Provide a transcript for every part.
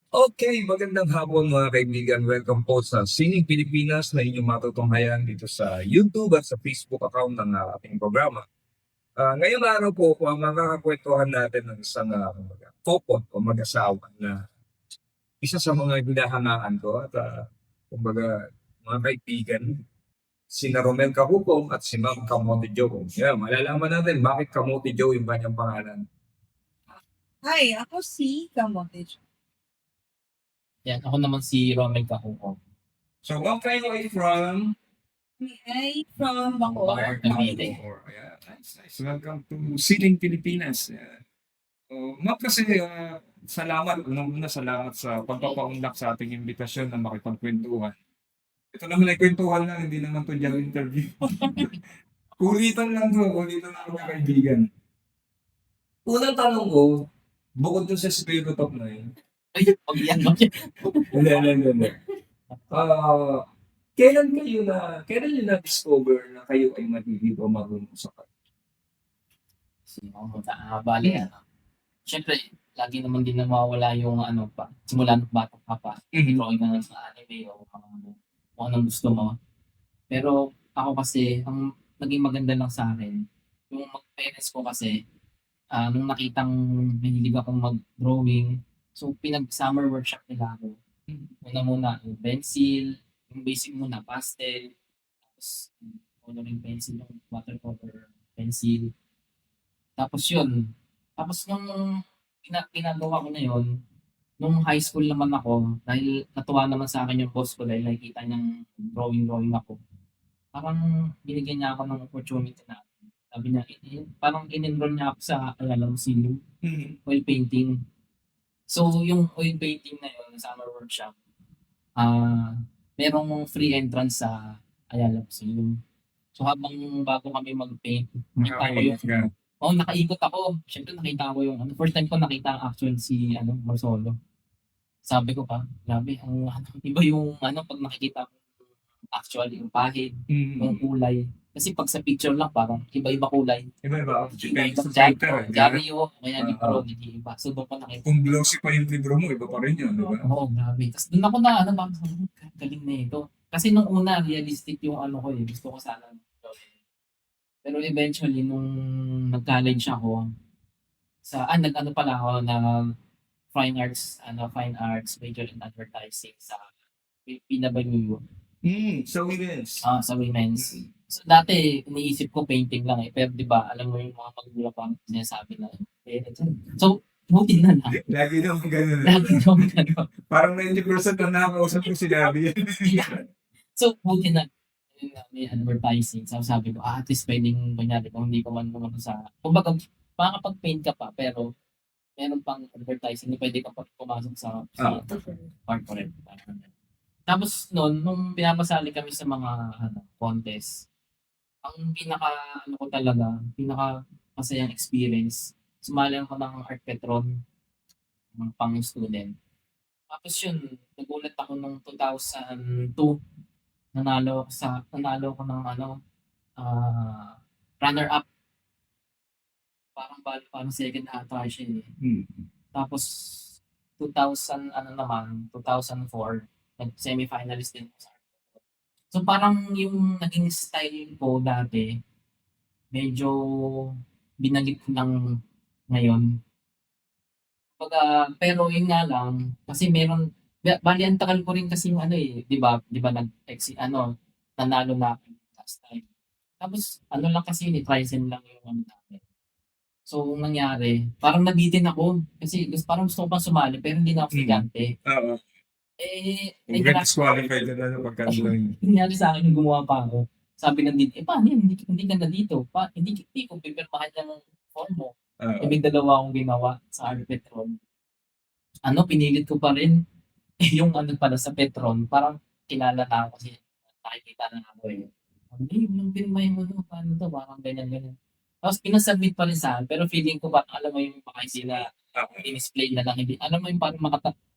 Okay, magandang hapon mga kaibigan. Welcome po sa Sining Pilipinas na inyong matutunghayan dito sa YouTube at sa Facebook account ng ating programa. Ngayong araw po, makakakwentuhan natin ng isang kumbaga, couple o mag-asawa na isa sa mga hinahangaan ko at kumbaga mga kaibigan, sina Romel Cahupong at si Ma'am Kamote Joe. Yeah, malalaman natin bakit Kamote Joe yung kanyang pangalan. Hi, ako si Kamote. Yan, ako naman si Romel Cajuco. So, what kind of from? Hi, from Bacoor. Bacoor, Cavite. Yeah, nice. Welcome to Siling Pilipinas. Yeah. Ma'am, kasi salamat, unang-una salamat sa pagpapaunlak sa ating imbitasyon na makipagkwentuhan. Ito naman ay kwentuhan lang, hindi naman to job interview. Kulitan lang to, kulitan lang mga kaibigan. Unang tanong ko, bukod dun sa Spirit of Nine, Ay, pag yan, pag yan. hindi. Kailan nyo na-discover na kayo ay magiging o marunong sa kanya? Bali, Siyempre, lagi naman din na mawawala yung simula ng bata ka pa, drawing ka lang sa anime o anong gusto mo. Pero ako kasi, ang naging maganda lang sa akin, yung mag-parents ko kasi, nung nakitang mahilig akong mag-drawing, so pinag-summer workshop nila ako. Muna, yung pencil, yung basic muna, pastel, tapos coloring pencil, yung watercolor pencil. Tapos yun, tapos nung ginagawa ko na yun, nung high school naman ako, dahil natuwa naman sa akin yung boss ko dahil nakikita niyang drawing ako. Parang binigyan niya ako ng opportunity na sabi niya, parang in-enroll niya ako sa Ayala Museum, oil painting. So, yung oil painting na yun, summer workshop, merong free entrance sa Ayala Museum. So, bago kami mag-paint, nakita ko yung, nakaikot ako. Siyempre, nakita ko yung, first time ko nakita ang actual si, Marsolo. Sabi ko pa, grabe, iba yung, pag nakikita ko actual, yung pahid, yung kulay. Kasi pag sa picture lang, parang iba-iba kulay. Iba-iba. Depende sa Jari, filter. jari o, kaya libro, nag-iiba. So, doon ko nakita. Kung glossy pa yung libro mo, iba pa rin yun, di ba? Oo, grabe. Tapos doon ako na, galing na ito. Kasi nung una, realistic yung ko eh. Gusto ko sana gawin. Pero eventually, nung nag-college ako, nag-ano pala ako na fine arts major in advertising sa PW. Sa women's. Sa women's. So, dati, iniisip ko painting lang eh. Pero di ba, alam mo yung mga magulang pa sinasabi na, so, buti na lang. Lagi naman ganun. Lagi naman ganun. Parang 90% na nakakausap ko si Gabi. So, buti na yun nga, may advertising. So, sabi ko, at least pwedeng, kunyari, kung hindi ko man naman sa, kumbaga, makakapag-paint ka pa, pero meron pang advertising na pwede ka pa pumasok sa corporate. Tapos noon, nung pinapasali kami sa mga contest, ang ko talaga, pinaka masayang experience, sumali ako ng Art Petron, ng pang student. Tapos yun, nagulat ako nung 2002, nanalo ko ng runner-up. Parang second ata siya eh. Tapos 2004, nag-semifinalist din ako sa Art Petron. So parang yung naging style ko dati, medyo binalik ko lang ngayon. Pero yun nga lang, kasi bali ang tagal ko rin kasi yung di ba nanalo na ako last time. Tapos lang kasi yun, Trizen lang yung namin. So, ang nangyari, parang nabitin ako kasi parang gusto ko pang sumali pero hindi na ako estudyante. Oo. Kung disqualified na lang pagkanlang. Nangyari sa akin yung gumawa pa ako. Sabi ng din, paano yan? Hindi ka na dito. Hindi ko pipirmahan yung form mo. May dalawa akong ginawa sa Art Petron. Pinilit ko pa rin yung pala sa Petron, parang kilala na ako kasi nakikita na ako eh. Hindi, yung pirma yung paano to, parang ganyan. Tapos pinasubmit pa rin sa akin, pero feeling ko alam mo yung baka sila in-display na lang, hindi, alam mo yung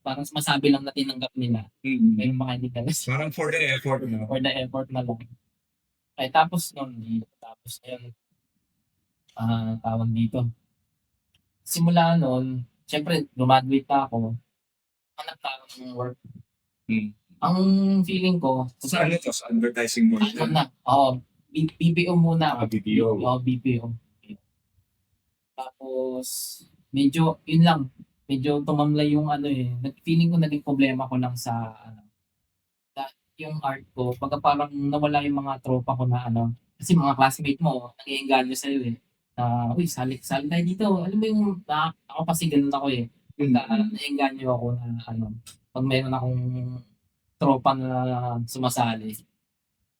parang masabi lang na tinanggap nila. Pero baka hindi talaga. Parang for the effort, no? For the effort na lang. Ay, tapos yun, tawag dito. Simula noon, syempre, graduate na ako. hanap tayo ng work. Hmm. Ang feeling ko, Sa ano to? Sa advertising mo? ano na, BPO muna. BPO. BPO. Tapos, medyo, yun lang, medyo tumamlay yung ano eh. Feeling ko naging problema ko lang sa, ano, yung art ko. Pagka parang nawala yung mga tropa ko na ano, kasi mga classmate mo, nag-iengganyo sa'yo eh. Uy, sali tayo dito. Alam mo yung, ako kasi ganun ako eh. Pagka naiengganyo ako na ano, pag meron akong tropa na sumasali.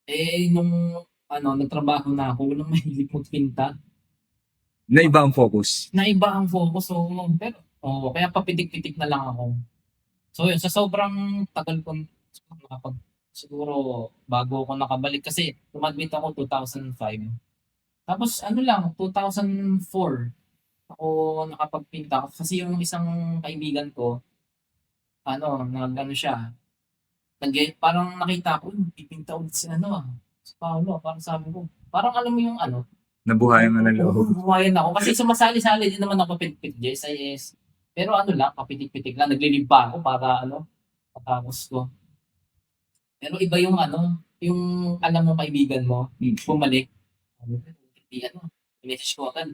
Eh, nung ano, nagtrabaho na ako, walang mahilig magpinta. Na iba ang focus. Naiba ang focus so pero kaya papitik-pitik na lang ako. So yun, sa sobrang tagal ko siguro bago ako nakabalik kasi umadmit ako 2005. Tapos ano lang, 2004 ako nakapagpinta kasi yung isang kaibigan ko ano, nag-ano siya, parang nakita ko, pipinta ulit si ano si Paolo, parang sabi ko, parang alam mo yung ano, Nabuhayan nga ng loob. bumayan ako. Kasi sumasali-sali din naman ako pitik JSIS. Pero ano lang, papitik-pitik lang. Naglilib pa ako para ano, matapos ko. Pero iba yung ano, yung alam mo kaibigan mo, bumalik. Sabi ko, hindi ano, message ko agad.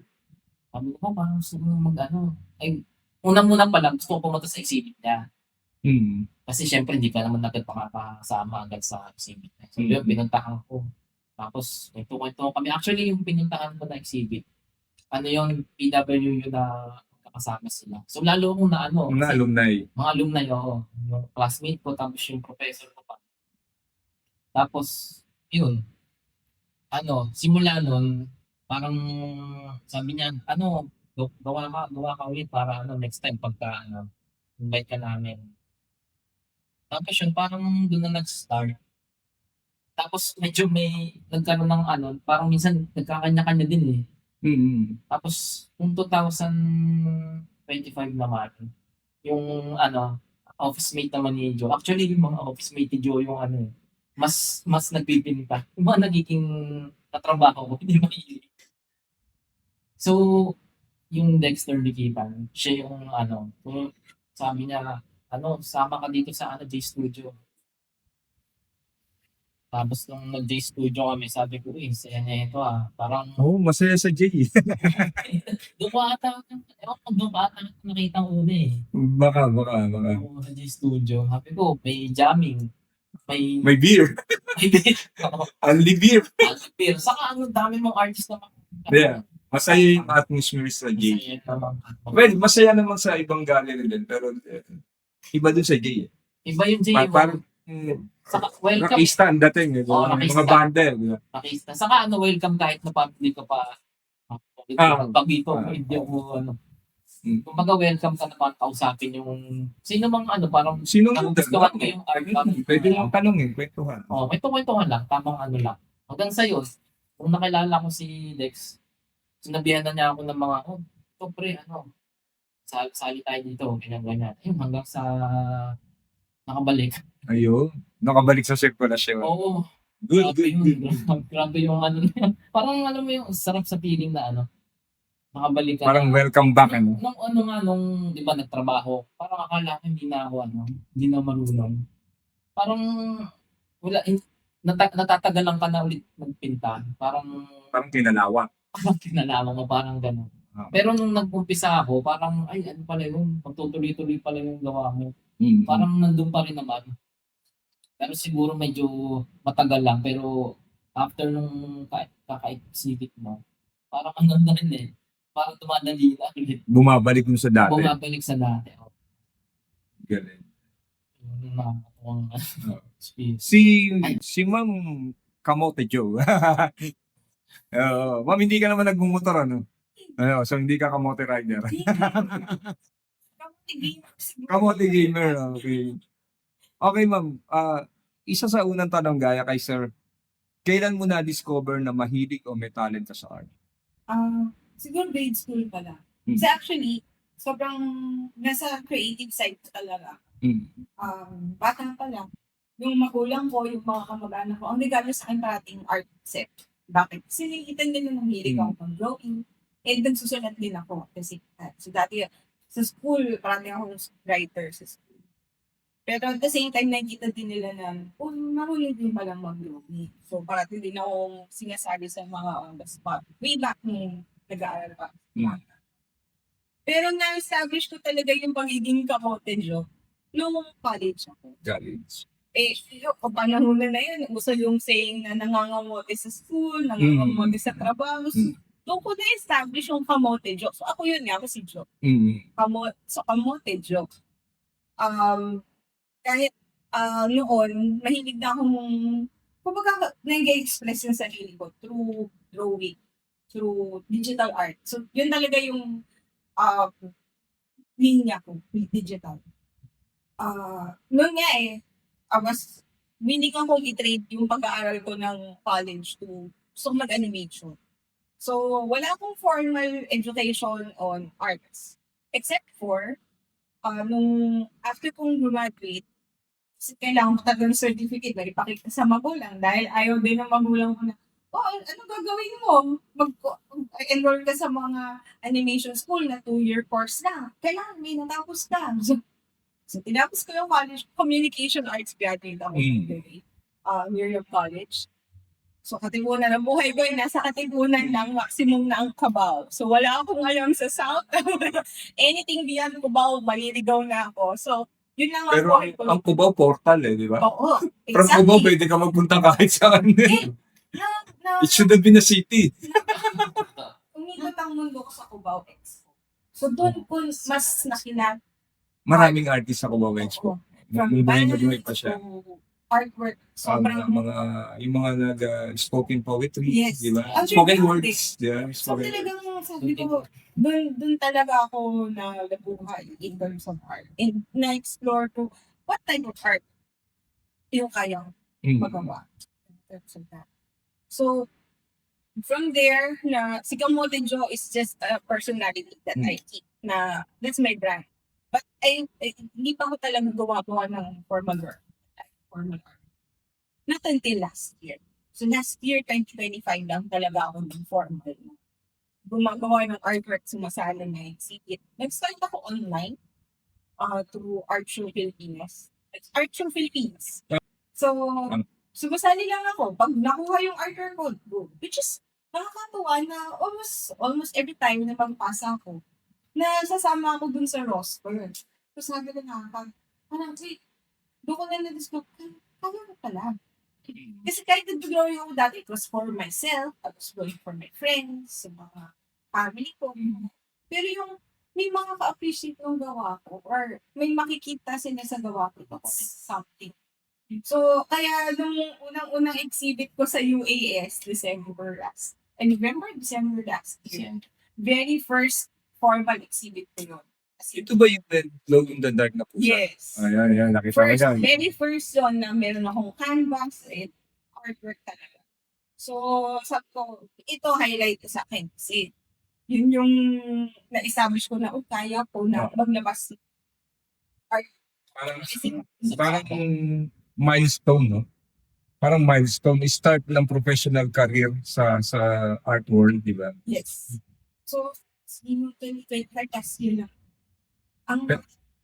Sabi ko, parang gusto mo mag-ano. Ay, unang-muna pa lang, gusto ko pumunta sa exhibit niya. Kasi syempre, hindi ka naman agad makakasama agad sa exhibit niya. So yun, pinuntahan ko. Tapos, kwento kami. Actually, yung pinuntahan ko na exhibit, ano yung PWU na kasama sila. So, lalo akong na ano, Mga kasi alumni. mga alumni ako. Yung classmate ko, tapos yung professor ko pa. Tapos, yun, ano, simula nun, parang sabi niya, ano, gawa ka ulit para ano, next time pagka, ano, invite ka namin. Tapos yun, parang doon na nag-start. Tapos medyo may nagkaroon ng ano, parang minsan nagkakanya-kanya din eh. Tapos yung 2025 naman, yung ano, office mate naman ni Joe. Actually, yung mga office mate ni Joe yung ano eh, mas nagpipinta. Yung mga nagiging katrabaho ko, hindi mahilig. So, yung Dexter Likitan, siya yung ano, sabi niya, ano, sama ka dito sa ano, J Studio. Tapos nung nag-J Studio kami, sabi ko, saya niya ito Parang, Masaya sa J. doon ko ata, ewan ko doon ko ata nakita ko una eh. Baka. Oo, sa J Studio. Sabi ko, may jamming. May May beer. beer. Only beer. Beer. Saka ano, dami mong artist naman. Yeah. Masaya yung atmosphere sa J. Masaya naman. Well, masaya naman sa ibang gallery din, pero iba dun sa J. Iba yung J. Parang Saka welcome. rakista ang dating. Rakista. Mga bundle. Rakista. Saka ano, welcome kahit na hindi ka pa pag dito, hindi ako ano. Kumbaga welcome ka naman, kausapin yung sino mang ano, parang Sino gustuhan mo yung art. Pwede lang tanongin, kwentuhan. Kwento-kwentuhan lang, tamang ano lang. Hanggang sa'yo, kung nakilala ko si Dex, sinabihan na niya ako ng mga, pre, ano, sali tayo dito, ganyan. Hanggang sa nakabalik. Ayun. Nakabalik sa sirkulasyon. Oo. Good. Grabe yung ano niya. Parang alam mo yung sarap sa feeling na ano, nakabalik ka Parang na. welcome back. Nung di ba, nagtrabaho, parang akala ko hindi na ako, hindi na marunong. Parang, wala, natatagalan ka na ulit magpinta. Parang kinalawak. kinalaman mo, parang gano'n. Pero nung nag-umpisa ako, parang, ano pala yun, magtutuloy-tuloy pala yung gawa mo. Parang nandun pa rin naman. Pero siguro medyo matagal lang, pero after nung kaka-exhibit mo, parang ano na rin eh. Parang tumadali na ulit. Bumabalik mo sa dati. Bumabalik sa dati. Galing. Nakakatuwang speech. Si Ma'am Kamote Joe. Ma'am, hindi ka naman nagmumotor, ano? So hindi ka kamote rider. Kamote gamers. Kamote gamer, okay. Okay, ma'am. Isa sa unang tanong gaya kay sir, kailan mo na-discover na mahilig o may talent ka sa art? Siguro grade school pa lang. Kasi actually, sobrang nasa creative side ko talaga. Bata pa lang. Yung magulang ko, yung mga kamag-anak ko, ang regalo sa akin parating art set. Bakit? Kasi nakikita nila nung hilig ako pang-drawing. And nagsusulat din ako. Kasi so dati, sa school, parang akong writer sa school. Pero at the same time, nakikita din nila na, marunong din palang mag-drawing. So, parati din akong sinasabi sa mga on the spot. Way back nung nag-aaral pa. Mm. Pero na-establish ko talaga yung pagiging kamote joke nung college ako. College. Yung panahon na yun, gusto yung saying na nangangamote sa school, nangangamote sa trabaho. So, doon ko na-establish yung kamote joke. So, ako yun nga, ako si joke. Kamote joke. Kahit noon, mahilig na akong, kumbaga, nag-express yung sarili ko through drawing, through digital art. So, yun talaga yung linya ko, with digital. Noon nga willing akong i-trade yung pag-aaral ko ng college to mag-animation. So, wala akong formal education on arts. Except for, nung after kong graduate, kasi kailangan ko talagang certificate na ipakita sa magulang dahil ayaw din ng magulang ko na, ano gagawin mo? Mag-enroll ka sa mga animation school na 2-year course na. Kailangan may natapos ka. So tinapos ko yung college, communication arts graduate ako. Miriam College. So katipunan ng buhay ko, nasa katipunan ng maximum na ang Cubao. So wala akong alam sa South. Anything beyond Cubao, maliligaw na ako. So, yun lang ang Pero buhay ko. ang Cubao portal di ba? Oo, From Cubao, pwede ka magpunta kahit saan. It should have been a city. Umikot ang mundo ko sa Cubao Expo. So doon ko mas nakilala. Maraming artist sa Cubao Expo. From Nag-graduate pa siya. to artwork. Sobrang Yung mga spoken poetry, Yes. di ba? Ang Spoken sure, words, di ba? So Spoken talagang sabi ko, doon talaga ako na nabuhay in terms of art. And na-explore ko what type of art yung kayang magawa. In terms of that. So, from there, si Kamote Joe is just a personality that I keep. That's my brand. But hindi pa ako talagang gawa ng formal art. Not until last year. So last year, 2025 lang talaga ako ng formal. Gumagawa ng artwork, sumasali na exhibit. Nag-start ako online through Art Show Philippines. Art Show Philippines. So, sumasali lang ako. Pag nakuha yung artwork ko, go. Which is, nakakatuwa na almost every time na magpasa ako, na sasama ako dun sa roster. So sabi ko parang, wait, doon ko na na-discover, kaya ko pala. Kasi kahit nag-drawing ako dati, it was for myself, I was drawing for my friends, sa mga family ko. Pero yung may mga ka-appreciate ng gawa ko, or may makikita sila sa gawa ko, something. So, kaya nung unang exhibit ko sa UAS, December last year, very first formal exhibit ko yun. Ito ba yung Glow in the Dark na po siya? Yes. Ayan, nakita ko yan. Very first yun na meron akong canvas and artwork talaga. So, sabi ko, ito highlight sa akin kasi yun yung na-establish ko na kaya ko na maglabas art. Parang milestone, no? Parang milestone, start ng professional career sa art world, di ba? Yes. So, yung 2025, tas yun lang.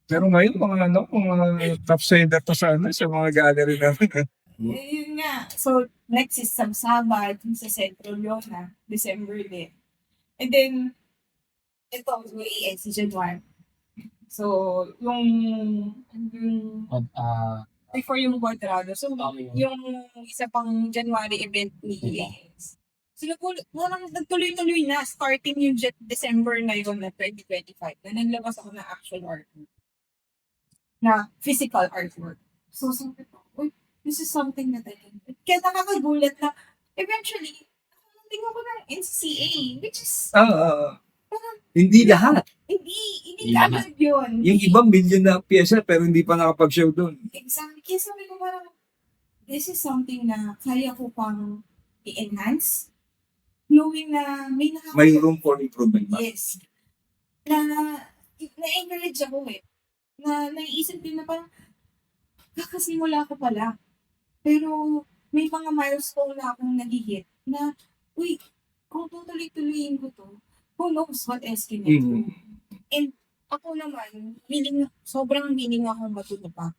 Pero ngayon, mga top seller to sa mga gallery namin. Yun nga. So, next is Sabsabat, sa Centro Leona, December din. And then, ito, UAS, si January. So, yung before yung Quadrado. So, yung isa pang January event ni UAS. So, nagtuloy-tuloy na, starting yung December na yun na 2025, na naglabas ako ng actual artwork. Na physical artwork. So, sabi ko, this is something that I can do. Kaya nakakagulat na, eventually, nakalanting ako ng NCCA, which is, hindi lahat. hindi agad yun. Yung ibang million na pyesa pero hindi pa nakapag-show doon. Exactly. Kaya sabi ko parang, this is something na kaya ko pang i-enhance, knowing na may room for improvement pa. Yes. Na-encourage ako na naiisip din na parang, kakasimula ko pala. Pero may mga milestone na akong nag-hit na, kung tutuloy-tuloyin ko to, who knows what else can I do? And ako naman, sobrang willing akong matuto pa.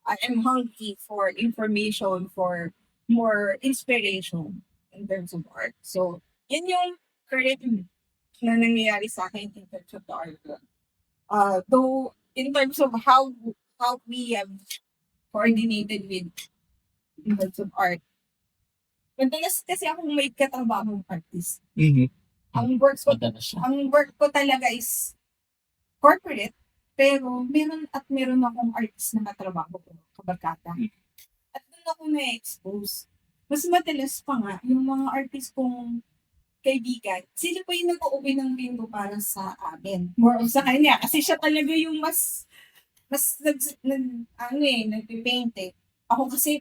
I am hungry for information, for more inspiration in terms of art. So, yun yung current na nangyayari sa akin in terms of the art. Though, in terms of how we have coordinated with in terms of art, madalas kasi akong may katrabaho artist. Ang work ko, Madalas siya. ang work ko talaga is corporate, pero meron akong artist na katrabaho ko, kabarkata. At doon ako na-expose. Mas madalas pa nga, yung mga artist kong kaibigan, sila pa yung nag-uwi ng pinto para sa amin. More of sa kanya. Kasi siya talaga yung mas nagpipaint eh. Ako kasi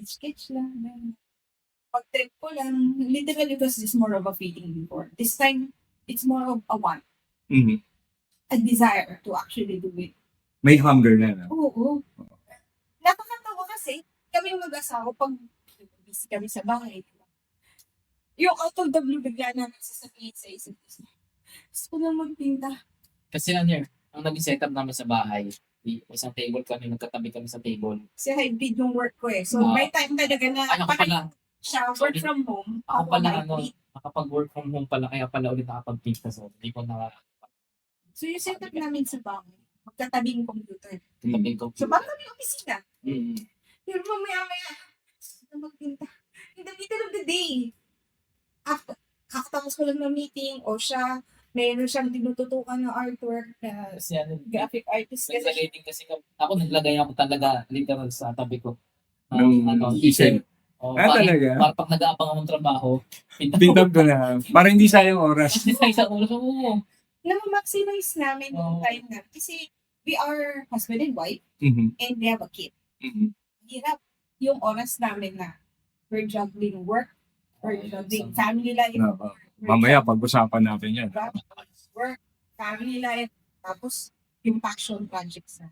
sketch lang. Pag-trip ko lang, literally it was just more of a feeling before. This time, it's more of a want, a desire to actually do it. May hunger na. Oo. Nakakatawa kasi, kami mag-asawa, pag busy kami sa bahay, yung out of the blue, bigla namin sasabihin sa isip ko, gusto ko lang magpinta. Kasi ano yun, ang naging setup namin sa bahay, isang table kami, nagkatabi kami sa table. Kasi hybrid yung work ko eh. So, may time talaga na Ano ko pala, siya work from home. ako pala hybrid. nakapag-work from home pala, kaya pala ulit nakapag-pinta. So, hindi ko So, yung setup namin sa bahay, magkatabing computer. tabi ko. So, parang kami opisina. Mm. Pero mamaya-maya, gusto ko magpinta. In the middle of the day, after, kakatapos ko lang ng meeting, o siya, mayroon siyang tinututukan ng artwork na Kasi ano, graphic artist kasi. naglagay din kasi ako naglagay ako talaga literal sa tabi ko. Nung isip. Oh, Talaga? para pag nag-aabang akong trabaho, Pintab ko na. Para hindi sayang oras. Kasi sa isang oras mo. Na-maximize namin yung time na. Kasi we are husband and wife, and we have a kid. Hirap yung oras namin na we're juggling work, we're juggling family life, Mamaya pag-usapan natin yan. work, family life, tapos yung passion projects na.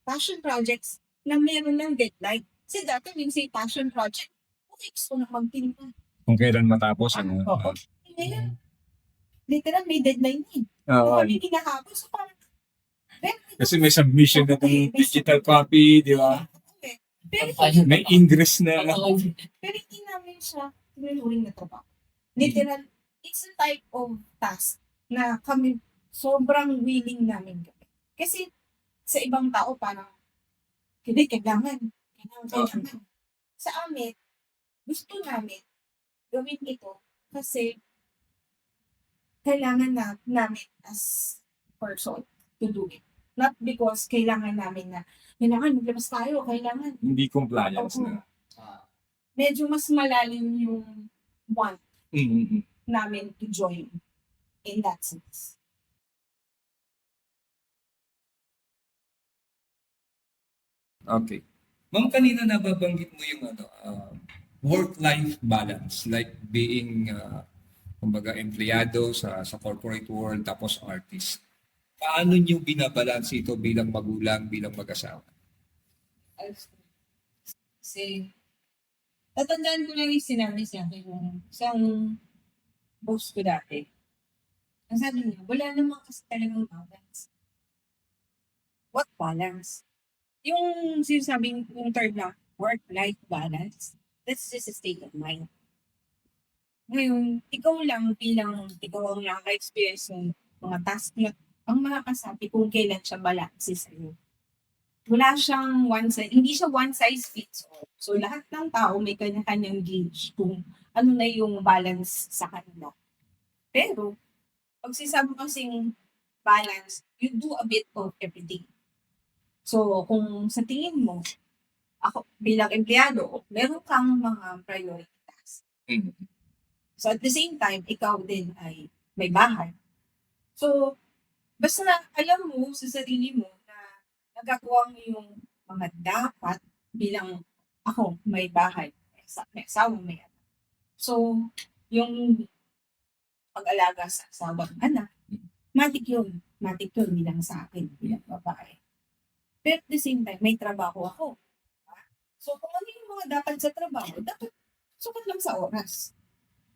Passion projects na meron ng deadline. Kasi dati yung say passion project, okay, gusto na magpinta. Kung kailan matapos. Ngayon, literal may deadline din. Oo. Kung kami kinahapon, so parang, Kasi may submission na ng digital copy, di ba? pero May ingress na. Pero hindi namin siya tinuturing na trabaho. Literal, it's a type of task na kami sobrang willing namin gawin. Kasi sa ibang tao parang, hindi, kailangan. Sa amin, gusto namin gawin ito kasi kailangan namin as person to do it. Not because kailangan namin na, kailangan maglabas tayo, kailangan Hindi compliance na. medyo mas malalim yung want namin to join in that sense. Okay. Ma'am, kanina nababanggit mo yung work-life balance, like being kumbaga empleyado sa corporate world tapos artist. Paano niyo binabalance ito bilang magulang, bilang mag-asawa? Kasi, tatandaan ko lang yung sinabi siya yung isang boss ko dati. Ang sabi niya, wala naman kasi talagang balance. What balance? Yung sinasabing yung term na work-life balance, that's just a state of mind. Ngayon, ikaw lang bilang ikaw ang nakaka-experience ng mga task na ang makakasabi kung kailan siya balance sa'yo. Wala siyang hindi siya one size fits all. So, lahat ng tao may kanya-kanyang gauge kung ano na yung balance sa kanila. Pero, pag sinasabi kasing balance, you do a bit of everything. So, kung sa tingin mo, ako bilang empleyado, meron kang mga priority tasks. So, at the same time, ikaw din ay may bahay. So, basta na alam mo sa sarili mo na nagagawa mo yung mga dapat bilang ako, may bahay, may asawa, may anak. So, yung pag-alaga sa asawa ng anak, matik yun bilang sa akin, bilang babae. Pero at the same time, may trabaho ako. So, kung ano yung mga dapat sa trabaho, dapat sukat lang sa oras.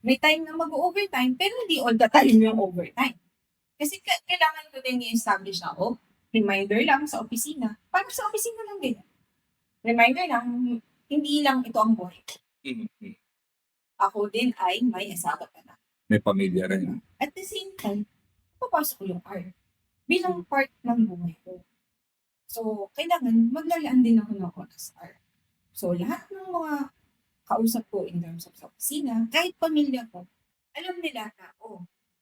May time na mag-overtime, pero hindi all the time yung overtime. Kasi kailangan ko din i-establish na, reminder lang sa opisina. Para sa opisina lang din. Reminder lang, hindi lang ito ang buhay ko. Mm. Ako din ay may asawa ka na. May pamilya rin. At the same time, papasok ko yung art bilang part ng buhay ko. So, kailangan maglalaan din ako ng oras sa art. So, lahat ng mga kausap ko in terms of sa opisina, kahit pamilya ko, alam nila na,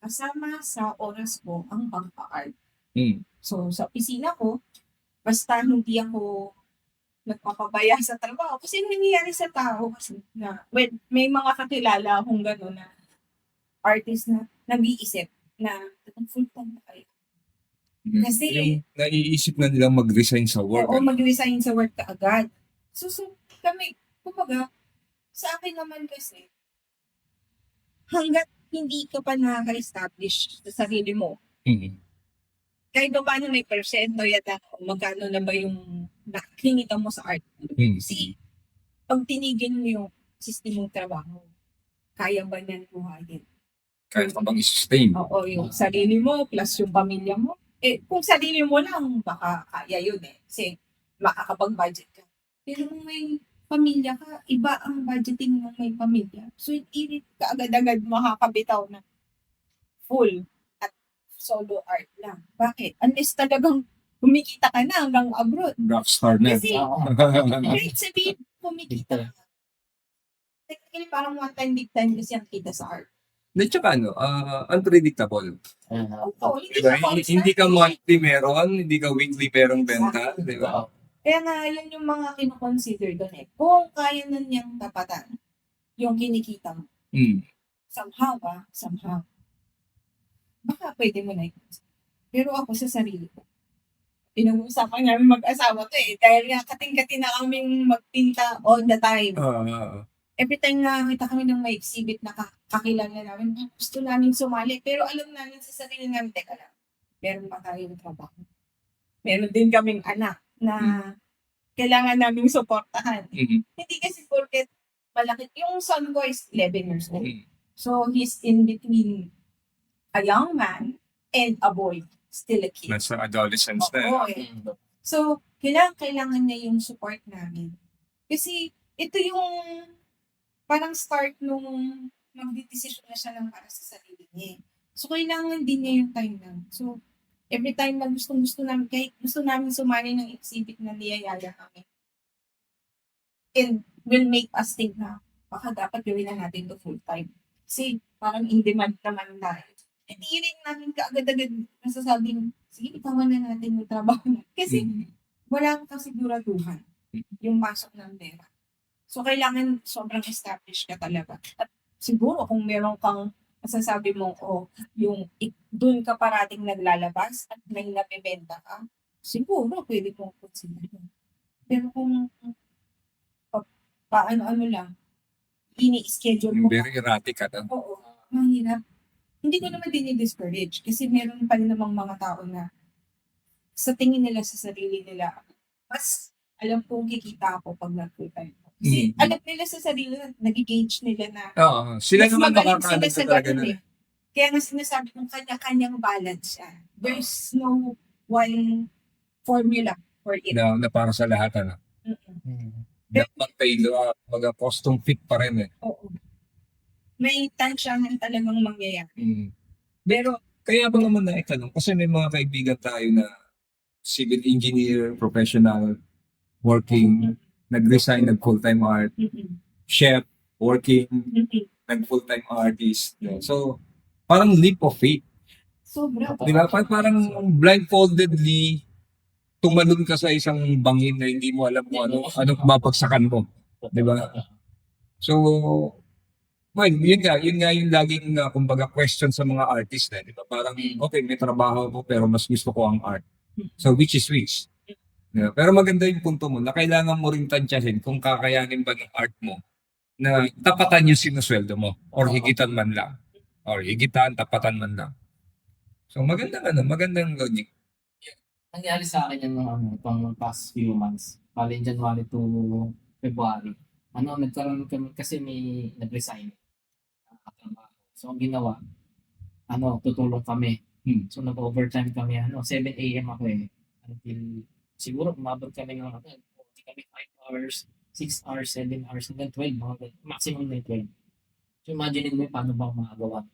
kasama sa oras ko ang pagpa-art. Mm. So, sa opisina ko, basta hindi ako nagpapabaya sa trabaho. Kasi nangyayari sa tao kasi na, may mga kakilala akong gano'n na artist na nag-iisip na full-time na kayo. Kasi- yung naiisip na nilang mag-resign sa work. Oo, mag-resign sa work ka agad. So kami, kumbaga, sa akin naman kasi, hanggat hindi ka pa nakaka-establish sa sarili mo, Mm. kahit pa paano may persento yata kung magkano na ba yung nakikita mo sa art. Mm. Kasi, pag tinigil mo yung system mong trabaho, kaya ba niyan buhayin? Kaya ka bang i-sustain? Oo, yung sarili mo plus yung pamilya mo. Kung sarili mo lang, baka kaya yun Kasi makakapag-budget ka. Pero kung may pamilya ka, iba ang budgeting ng may pamilya. So, hindi ka agad-agad makakabitaw na full at solo art lang. Bakit? Unless talagang kumikita ka na hanggang abroad. Rockstar na. Kasi, Oo. kahit sabihin, kumikita ka. Technically, parang one time, big time kasi ang kita sa art. At saka unpredictable. Oo, hindi Diba? ka constant. Hindi ka monthly meron, hindi ka weekly merong benta. Diba? Kaya nga, yun yung mga kinoconsider doon Kung kaya na niyang tapatan yung kinikita mo, Mm. somehow, baka pwede mo na i-consider. Pero ako sa sarili ko, pinag-uusapan namin mag-asawa to dahil nga kating-kati na kaming magpinta all the time. Every time na kita kami ng may exhibit na kakilala namin, gusto namin sumali. Pero alam namin sa sarili namin, teka lang, meron pa tayong trabaho. Meron din kaming anak na kailangan naming suportahan. Mm. Hindi kasi porket malaki. Yung son ko is 11 years old. Mm. So, he's in between a young man and a boy. Still a kid. Nasa adolescence na. Oo, So, kailangan niya yung support namin. Kasi, ito yung parang start nung magdidesisyon na siya lang para sa sarili niya. So, kailangan din niya yung time lang. So, every time na gusto namin, kahit gusto namin sumali ng exhibit na niyayaya kami. And will make us think na baka dapat gawin na natin to full time. Kasi parang in demand naman tayo. Hindi rin namin kaagad-agad masasabing, sige, itawan na natin yung trabaho na. Kasi walang kasiguraduhan yung pasok ng pera. So, kailangan sobrang established ka talaga. At siguro kung meron kang masasabi mo, doon ka parating naglalabas at may nabibenta ka, siguro pwede mong consider. Pero kung paano-ano lang, ini-schedule mo. Very erratic ka. Oo, mahirap. Hindi ko naman din-discourage kasi meron pa rin namang mga tao na sa tingin nila sa sarili nila, mas alam kong kikita ako pag nag-full time. Kasi alam nila sa sarili nila, nag-gauge nila na Oo. Sila mas naman magaling makakaano sila sa talaga ganun na. Kaya nga sinasabi kong kanya-kanyang balance siya. There's no one formula for it. Na para sa lahat. Dapat tayo, custom fit pa rin Oo. May tansyahan talagang mangyayari. Pero, kaya ba naman naitanong? Kasi may mga kaibigan tayo na civil engineer, professional, working, nag-resign, nag-full-time art, chef, working, nag-full-time artist. So, parang leap of faith. Sobra. Di ba? Parang blindfoldedly, tumalon ka sa isang bangin na hindi mo alam kung ano mapagsakan mo. Di ba? So, well, yun nga yung laging kumbaga question sa mga artist di ba? Parang, okay, may trabaho ko pero mas gusto ko ang art. So, which is which? Yeah. Pero maganda yung punto mo na kailangan mo rin tansyahin kung kakayanin ba ng art mo na tapatan yung sinusweldo mo or higitan man lang. Or higitan, tapatan man lang. So, magandang logic. Nangyari sa akin yung itong past few months. Bali, January to February. Nagkaroon kami kasi may nag-resign. Trabaho. So, ang ginawa, tutulong kami. So, nag-overtime kami, 7 a.m. ako until siguro umabot kami ng hindi kami 5 hours, 6 hours, 7 hours, hanggang 12, maximum na 12. So imagine mo paano ba makagawa.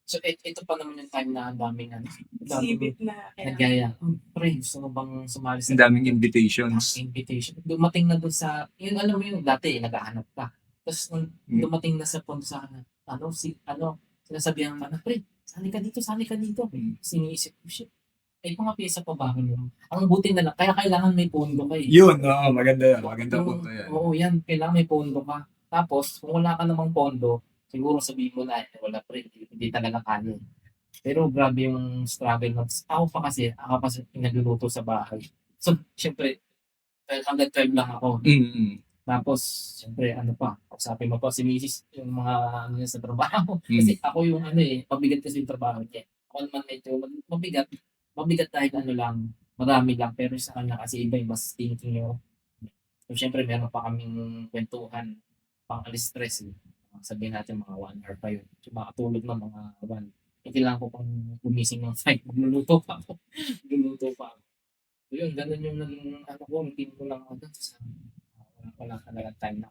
So ito pa naman yung time na ang daming Sibit na. nagyaya. Pre, gusto mo bang sumali sa Ang daming invitations. invitation? Dumating na doon sa, yun alam mo yung dati, naghahanap ka. Tapos nung Hmm. dumating na sa punto sa sinasabihan ka na, pre, sali ka dito. Hmm. Siniisip ko, shit, may mga pyesa pa ba ako yun? Ang buti na lang, kaya kailangan may pondo ka eh. Yun, maganda yan. Maganda punto yan. Oo, yan, kailangan may pondo ka. Tapos, kung wala ka namang pondo, siguro sabihin mo na, wala pre, hindi talaga kaya. Pero grabe yung struggle. Ako pa kasi nagluluto sa bahay. So, syempre, hanggang 12 lang ako. Mm. Tapos, syempre, kausapin mo pa si Mrs. yung mga niya sa trabaho. Kasi ako yung mabigat kasi yung trabaho niya. Ako naman medyo mabigat dahil marami lang. Pero sa kanya kasi iba yung mas thinking nyo. So, syempre, meron pa kaming kwentuhan pang alis stress. Sabihin natin mga 1 hour pa yun. So, makatulog na mga 1. Kailangan ko pang gumising ng 5. Magluluto pa ako. So, yun, ganun yung naging routine ko lang sa wala talaga time na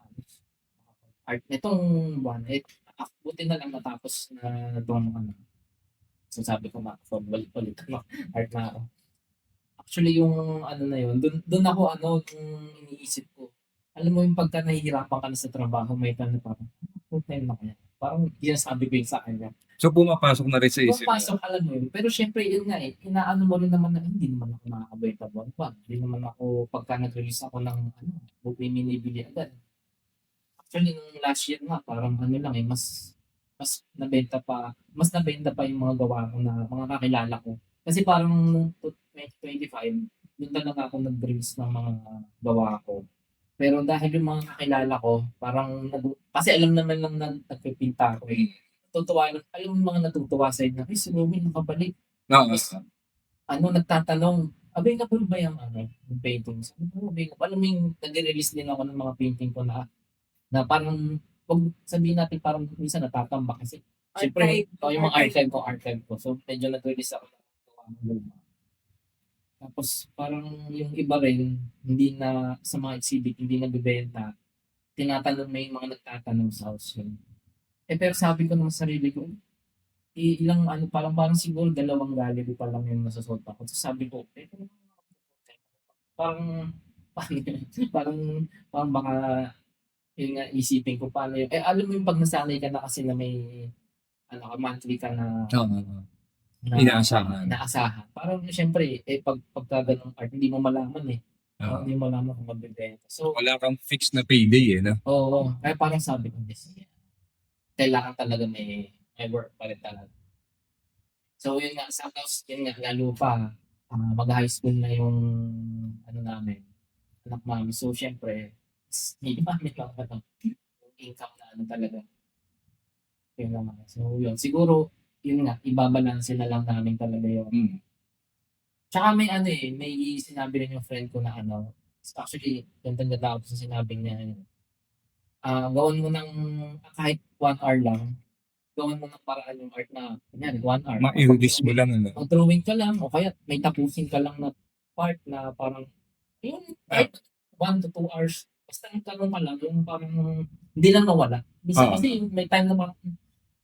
art nitong buwan buti na lang natapos na itong so sabi ko balik art na ako. Actually yung na yun doon ako yung iniisip ko, alam mo yung pagka nahihirapan ka na sa trabaho may time na parang full time na kaya parang yan sabi ko yung sa kanya. So pumapasok na rin sa isip mo. Pumapasok, alam mo yun. Pero syempre, yun nga inaano mo rin naman na hindi naman ako nakakabenta buwan. Hindi naman ako, pagka nag-release ako ng may minibili agad. Actually, nung last year nga, parang lang mas nabenta pa yung mga gawa ko na mga kakilala ko. Kasi parang nung 2025, doon talaga ako nag-release ng mga gawa ko. Pero dahil yung mga kakilala ko, parang kasi alam naman lang na nagpipinta ako natutuwa lang. Alam mo mga natutuwa sa inyo, si Ruby nakabalik. No. Nagtatanong, available ba yung yung paintings? Alam mo yung nag-release din ako ng mga painting ko na parang, wag sabihin natin parang minsan natatamba kasi siyempre, yung mga archive ko. So, medyo nag-release ako ng luma. Tapos, parang yung iba rin, hindi na, sa mga exhibit, hindi nagbibenta. Tinatanong, may mga nagtatanong sa house yun. Pero sabi ko ng sarili ko, ilang parang siguro 2 gallery pa lang yung nasusuot ako. So sabi ko, parang baka yun nga isipin ko paano yun. Alam mo yung pag nasanay ka na kasi na may monthly ka na Inaasahan. Parang siyempre, pagka ganung art, hindi mo malaman hindi mo malaman kung magbibenta. So, wala kang fixed na payday no? Oo. Kaya parang sabi ko, kailangan talaga may work pa rin talaga. So, yun nga, lalo pa, mag-high school na yung, namin, anak mami. So, syempre, hindi namin lang, yung income na talaga. Yun naman. So, yun. Siguro, yun nga, ibabalansin na lang namin talaga yung, Tsaka may may sinabi rin yung friend ko na actually, ganda-ganda ako sa sinabing niya, gawin mo ng kahit 1 hour lang, gawin mo ng paraan yung art na, 1 hour. Ma-release mo lang Mag-drawing ka lang, o kaya may tapusin ka lang na part na parang, kahit 1 to 2 hours, basta nagtanong ka lang, yung parang, hindi lang nawala. Kasi may time na parang,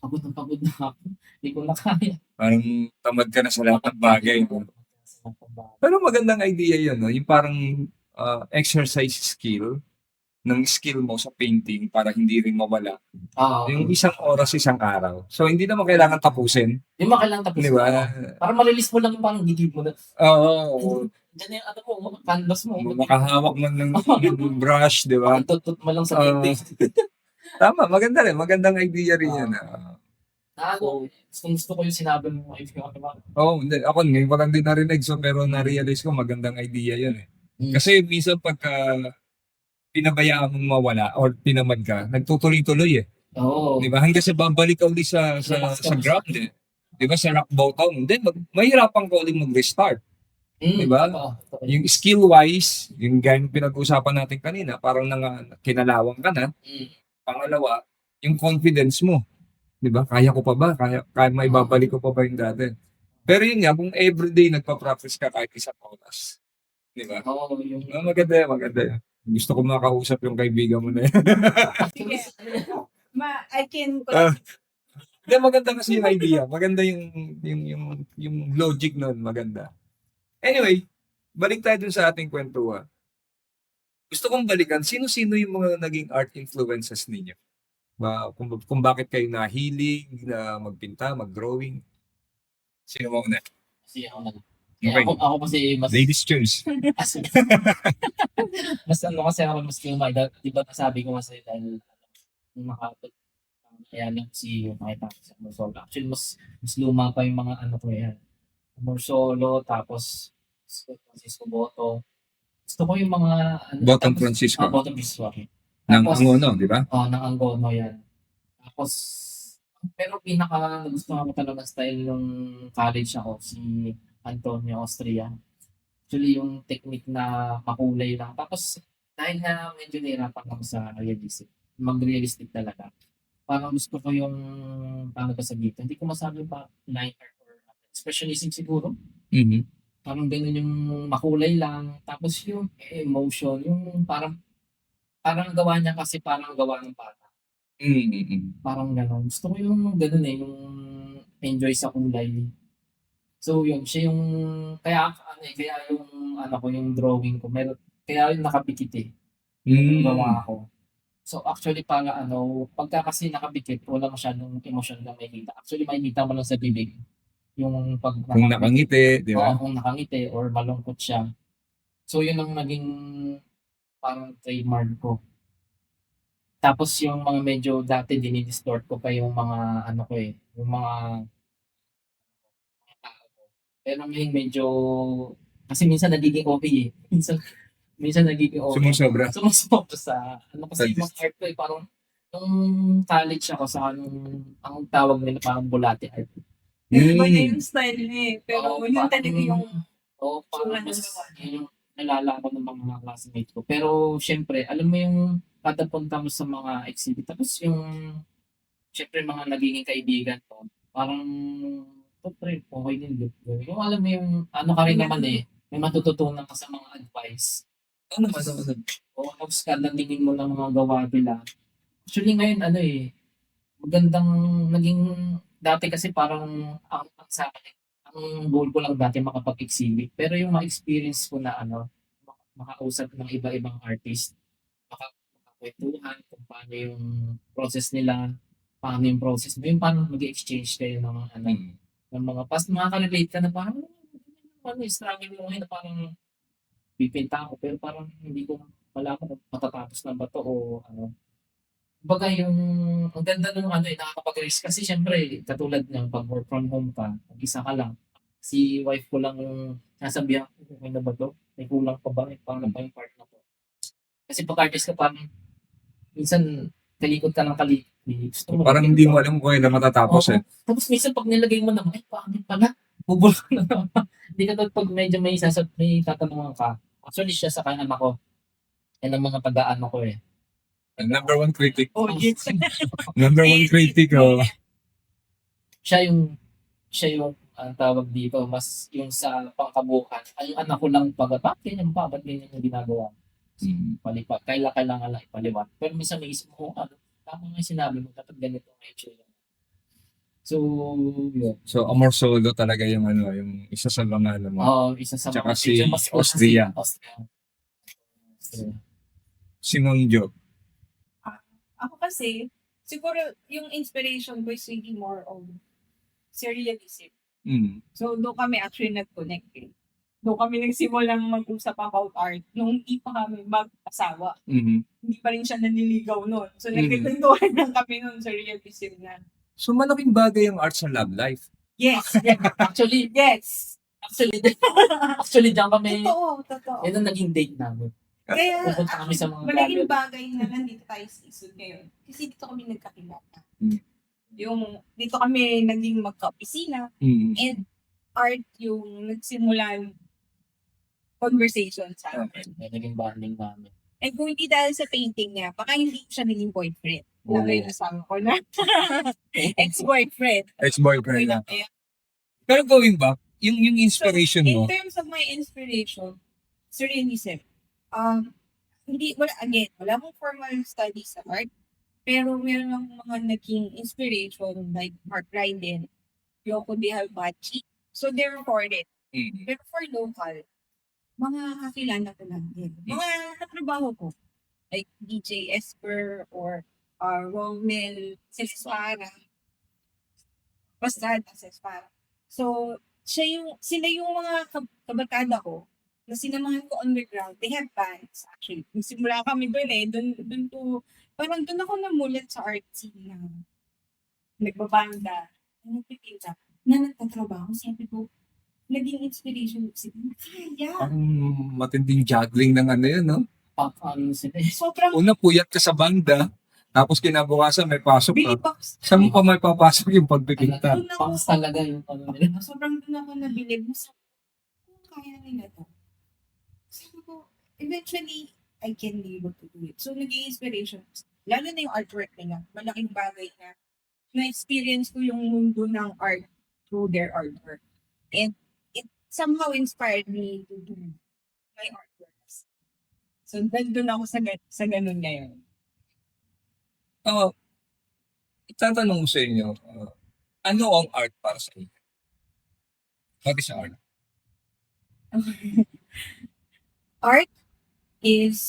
pagod na ako, hindi ko na kaya. Parang tamad ka na sa lahat ng bagay. Pero magandang idea yun, no? Yung parang exercise skill, ng skill mo sa painting para hindi rin mawala. Yung 1 oras, 1 araw. So, hindi naman kailangan tapusin. Hindi mo kailangan tapusin. Di ba? Para ma-release mo lang yung parang gigib mo na. Oo. Diyan yung canvas mo. Makahawak man ng brush, di ba? Tutut mo lang sa painting. Tama, maganda rin. Magandang idea rin yan. Gusto ko yung sinabi mo. Hindi. Ako, ngayon ko lang din narinig. So, pero na-realize ko, magandang idea yan Kasi minsan pagka pinabayaan mong mawala or tinamad ka, nagtutuloy-tuloy Oo. Di ba? Hanggang sa babalik ka ulit sa ground Di ba? Sa rock bottom. Then, mahirapan ka ulit mag-restart. Di ba? Yung skill-wise, yung ganyan pinag-usapan natin kanina, parang kinalawang ka na. Pangalawa, yung confidence mo. Di ba? Kaya ko pa ba? Kaya maibabalik ko pa ba yung dati? Pero yun nga, kung everyday nagpa-practice ka kahit isang oras. Di ba? Oo, yung Maganda yan, maganda yan. Gusto ko makausap yung kaibigan mo na yan. Sige. I can Hindi, maganda kasi yung idea. Maganda yung logic nun. Maganda. Anyway, balik tayo dun sa ating kwentuhan. Gusto kong balikan, sino-sino yung mga naging art influences ninyo? Kung bakit kayo nahilig na magpinta, mag-drawing? Sino mo una? kasi ako na. Okay. Ako kasi mas Ladies choose. mas, mas ano kasi ako mas lumay. Di ba sabi ko kasi dahil makapag kaya lang si makita ko sa Morsolo. Actually, mas luma pa yung mga ano ko yan. Morsolo, tapos Francisco Boto. Gusto ko yung mga ano, Bottom tapos- Francisco. Bottom Francisco. Okay. Ng Tapos- Angono, di ba? Ng Angono yan. Tapos, pero pinaka nagustuhan ko talaga style nung college ako, si Antonio Austria. Actually, yung technique na makulay lang. Tapos, dahil na medyo nahirapan ako sa realistic, mag-realistic talaga. Parang gusto ko yung, paano ba sa dito, hindi ko masabi pa, line art or expressionism siguro. Mhm. Parang ganun yung makulay lang. Tapos yung emotion, yung parang gawa niya kasi parang gawa ng bata. Mhm. Parang gano'n. Gusto ko yung gano'n eh, yung enjoy sa kulay. So yun, siya yung, kaya yung ano ko, yung drawing ko, meron, kaya yung nakapikit eh, yung Mhm. gawa ko. So actually para ano, pagka kasi nakapikit, wala masyadong emotion na makikita. Actually makikita mo lang sa bibig, yung pag Kung nakangiti, di ba? Oo, kung nakangiti or malungkot siya. So yun ang naging parang trademark ko. Tapos yung mga medyo dati dinidistort ko pa yung mga ano ko eh, yung mga tao ko. Pero ngayon medyo, kasi minsan nagiging okay eh. Minsan nagiging okay. Sumusobra. Sumusobra sa, ano kasi yung mga art ko eh, parang, nung college ako sa ang tawag nila parang bulate art. Iba na Mm. yung style niya eh. Pero Oo, yun parang- talaga yung Oo, parang Sulat mas ng gawa. yun yung nalala ko ng mga classmates ko. Pero syempre, alam mo yung kada punta mo sa mga exhibit, tapos yung syempre mga nagiging kaibigan ko, parang pre, okay din. Good. Yung alam mo yung ano ka rin naman eh, may matututunan ka sa mga advice. Ano naman, ano naman? O tapos kada tingin mo ng mga gawa nila. Actually ngayon ano eh, magandang naging, dati kasi parang ang sa akin, ang goal ko lang dati makapag-exhibit. Pero yung ma-experience ko na ano, makausap ng iba-ibang artist, makakwentuhan kung paano yung process nila, paano yung process mo, yung paano mag-exchange kayo ng mga ano, Mm. ng mga past, makaka-relate ka na parang ano, struggle mo ngayon na parang pipinta ako, pero parang hindi ko malaman kung matatapos na ba to o ano. Kumbaga yung, ang ganda nung ano eh, nakakapag-risk kasi syempre, katulad ng pag work from home ka, mag-isa ka lang. Si wife ko lang yung sasabihan, okay na ba to? May kulang pa ba? Paano pa yung part na to? Kasi pag artist ka parang, minsan, kalikot ka ng kalikot. Gusto mo Parang hindi mo alam kung kailan matatapos Oo. eh. Tapos minsan pag nilagay mo naman, ay pangit pala. Bubul ka na naman. Hindi ka pag medyo may tatanungan ka. Actually siya sa kanya anak ko. Yan ang mga pag-aano ko eh. Number one critic. oh, yes. Number one critic, oh. Siya yung ang tawag dito, mas yung sa pangkabukan. Ay, yung anak ko lang bakit ganyan pa? Ba't ganyan yung ginagawa? Palipat. Kailangan lang ipaliwat. Pero minsan may isip ko, ano, tama nga yung sinabi mo, dapat ganito ang itsura. So, yun. So, Amor Solo talaga yung ano, yung isa sa mga ano mo. Oo, isa sa Tsaka mga si medyo mas Austria. Austria. Simon Job. Ako kasi, siguro yung inspiration ko is really more of surrealism. Mm. So, doon kami actually nag-connect eh. Doon kami nagsimulang mag-usap about art nung hindi pa kami mag-asawa. Mhm. Hindi pa rin siya naniligaw noon. So, Mhm. nagkikwentuhan lang kami noon sa realism na. So, malaking bagay ang art sa love life. Yes! Actually, Yes! actually diyan kami, Totoo. yan ang naging date namin. Kaya, Pupunta kami sa mga malaking gallery. bagay na nandito tayo sa isod ngayon. Kasi dito kami nagkakilala. Mm. Yung, dito kami naging magka-opisina. Mm. And art yung nagsimulan conversation sa akin. Yan, naging bonding namin. And kung hindi dahil sa painting niya, baka hindi siya naging boyfriend. Oo. Lagay na sabi ko na. Ex-boyfriend. Ex-boyfriend na. Kaya, Pero going back, yung inspiration mo, In terms of my inspiration, Serenism, wala akong formal studies sa art, pero meron akong mga naging inspiration like Mark Ryden, Yoko de Halbachi. So, they're foreign. Pero for local, mga kakilala ko lang din. Mga katrabaho ko, like DJ Esper or Romel Cesara. Basta Cesara. So, sila yung mga kabarkada ko na sinamahan ko underground. They have bands, actually. Nagsimula kami doon eh. Parang doon ako namulat sa art scene na nagbabanda, na nagpipinta, na nagtatrabaho. Sabi ko, naging inspiration ko sila. Kaya, ang matinding juggling ng ano yun, no? Ano sila eh. sobrang Una, puyat ka sa banda, tapos kinabukasan may pasok ka. bilibox. Saan mo pa may papasok yung pagpipinta? Doon ako, Pangs talaga yung ano nila. sobrang doon ako nabilib. Kung kaya nila to. Sabi ko, eventually, I can be able to do it. So, naging inspiration. Lalo na yung artwork nila. Malaking bagay na na-experience ko yung mundo ng art through their artwork. And it somehow inspired me to do my artworks. So, nandun ako sa ganun ngayon. Itatanong ko sa inyo, ano ang art para sa inyo? What is art? Art is,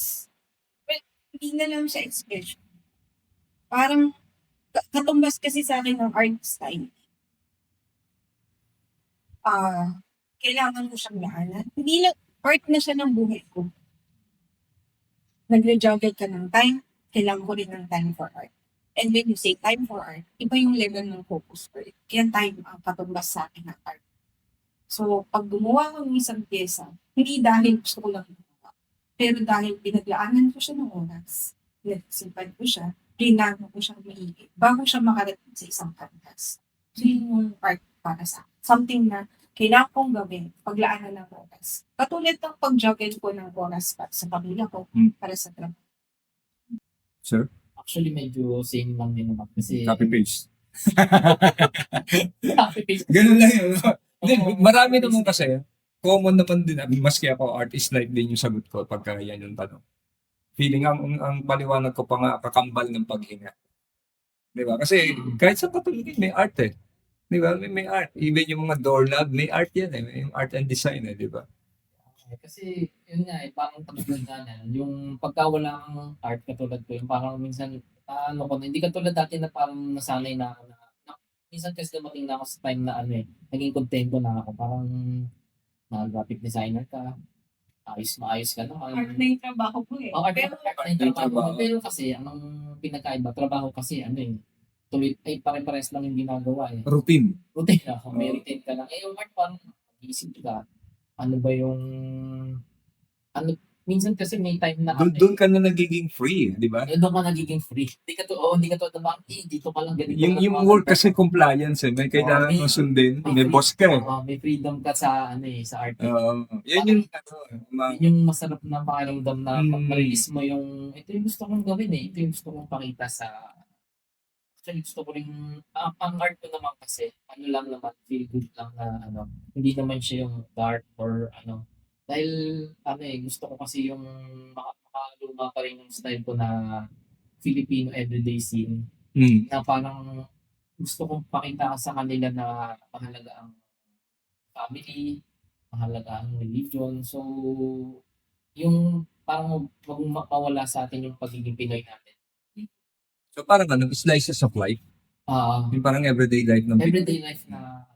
well, hindi na lang siya expression. Parang, katumbas kasi sa akin ng art style. Kailangan ko siyang laanan. Hindi lang, art na siya ng buhay ko. Nagre-juggle ka ng time, kailangan ko rin ng time for art. And when you say time for art, iba yung level ng focus ko. Kaya time ang katumbas sa akin ng art. So, pag gumawa ko ng isang pyesa, hindi dahil gusto ko lang gumawa, pero dahil pinaglaanan ko siya ng oras, nagsimpan ko siya, rinano ko siyang maigi, bago siya makarating sa isang kanvas. So, yun yung art para sa akin. Something na kailangan kong gawin, paglaanan ng oras. Katulad ng pag-juggle ko ng oras para sa pamilya ko, para sa trabaho. Sir? Actually, medyo same lang din naman. Kasi, Copy-paste. copy-paste. Ganun lang yun. Hindi, Oo. marami naman kasi, common naman din, maski ako artist like din yung sagot ko pagka yan yung tanong. Feeling ang paliwanag ko pa nga kakambal ng paghinga. Di ba? Kasi kahit sa patulogin, may art eh. Di ba? May art. Even yung mga doorknob, may art yan eh. Yung art and design eh, di ba? Kasi, yun nga, parang katulad nga na, yung pagka wala kang art katulad ko, yung parang minsan, hindi katulad dati na parang nasanay na ako minsan kasi dumating na ako sa time na naging kontento na ako, parang graphic designer ka, maayos ka na. Art na yung trabaho ko eh. Art Pero, na yung trabaho. Pero kasi, anong pinakaiba, trabaho kasi, pare-pares lang yung ginagawa eh. Routine. Routine ako, may routine ka lang. Yung art parang, isip ka, ano ba yung, minsan kasi may time na, Doon ka na nagiging free, di ba? doon ka nagiging free. Hindi ka to naman, dito ka lang ganito. Yung work kasi compliance eh. May kailangan may- mo sundin. May boss ka eh. May freedom ka sa, sa art. Yan yung, Yun yung masarap na pakiramdam na pag Mm. ma-release mo yung, ito yung gusto kong gawin eh. Ito yung gusto kong pakita sa, actually gusto ko rin, ang art ko naman kasi, lang naman, feel good lang na, hindi naman siya yung dark or dahil, gusto ko kasi yung makaluma pa rin yung style ko na Filipino everyday scene, na parang gusto kong pakita sa kanila na mahalaga ang family, mahalaga ang religion. So, yung parang wag mawala sa atin yung pagiging Pinoy natin. So parang slices of life. Yung parang everyday life ng Everyday life na,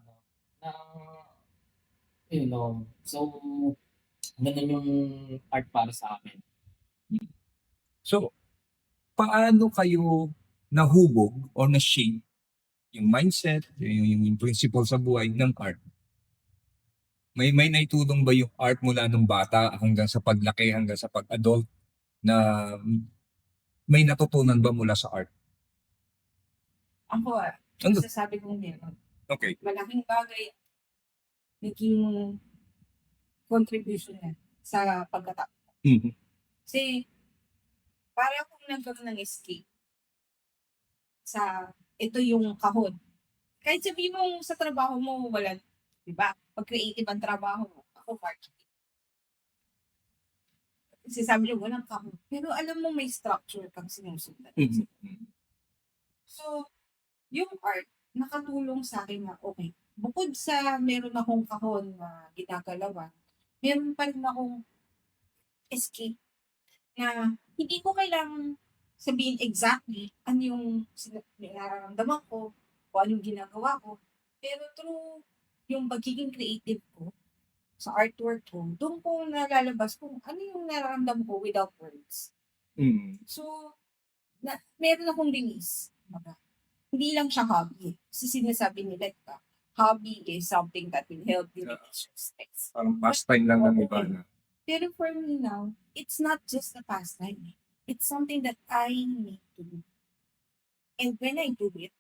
so, ganun yung art para sa akin. So, paano kayo nahubog o na-shape yung mindset, yung principle sa buhay ng art? May naitulong ba yung art mula nung bata hanggang sa paglaki, hanggang sa pag-adult na may natutunan ba mula sa art? ako Ano? sasabi kong meron. Okay. Malaking bagay naging contribution niya sa pagkatao. Mhm. Kasi, para kung nagkaroon ng escape sa, ito yung kahon. Kahit sabihin mo sa trabaho mo, Diba? Pag creative ang trabaho mo, ako marketing. Kasi sabi niyo, walang kamo. Pero alam mo, may structure kang sinusundan. So, yung art, nakatulong sa akin na, okay, bukod sa meron akong kahon na ginagalawan, meron pa rin akong escape na hindi ko kailangang sabihin exactly ano yung nararamdaman ko o anong ginagawa ko. Pero through yung pagiging creative ko sa artwork ko, doon ko nalalabas kung ano yung nararamdaman ko without words. So, meron akong release. Hindi lang siya hobby. Kasi sinasabi nila, hobby is something that will help you release your stress. Parang pastime lang ng iba na. Pero for me now, it's not just a pastime. It's something that I need to do. And when I do it,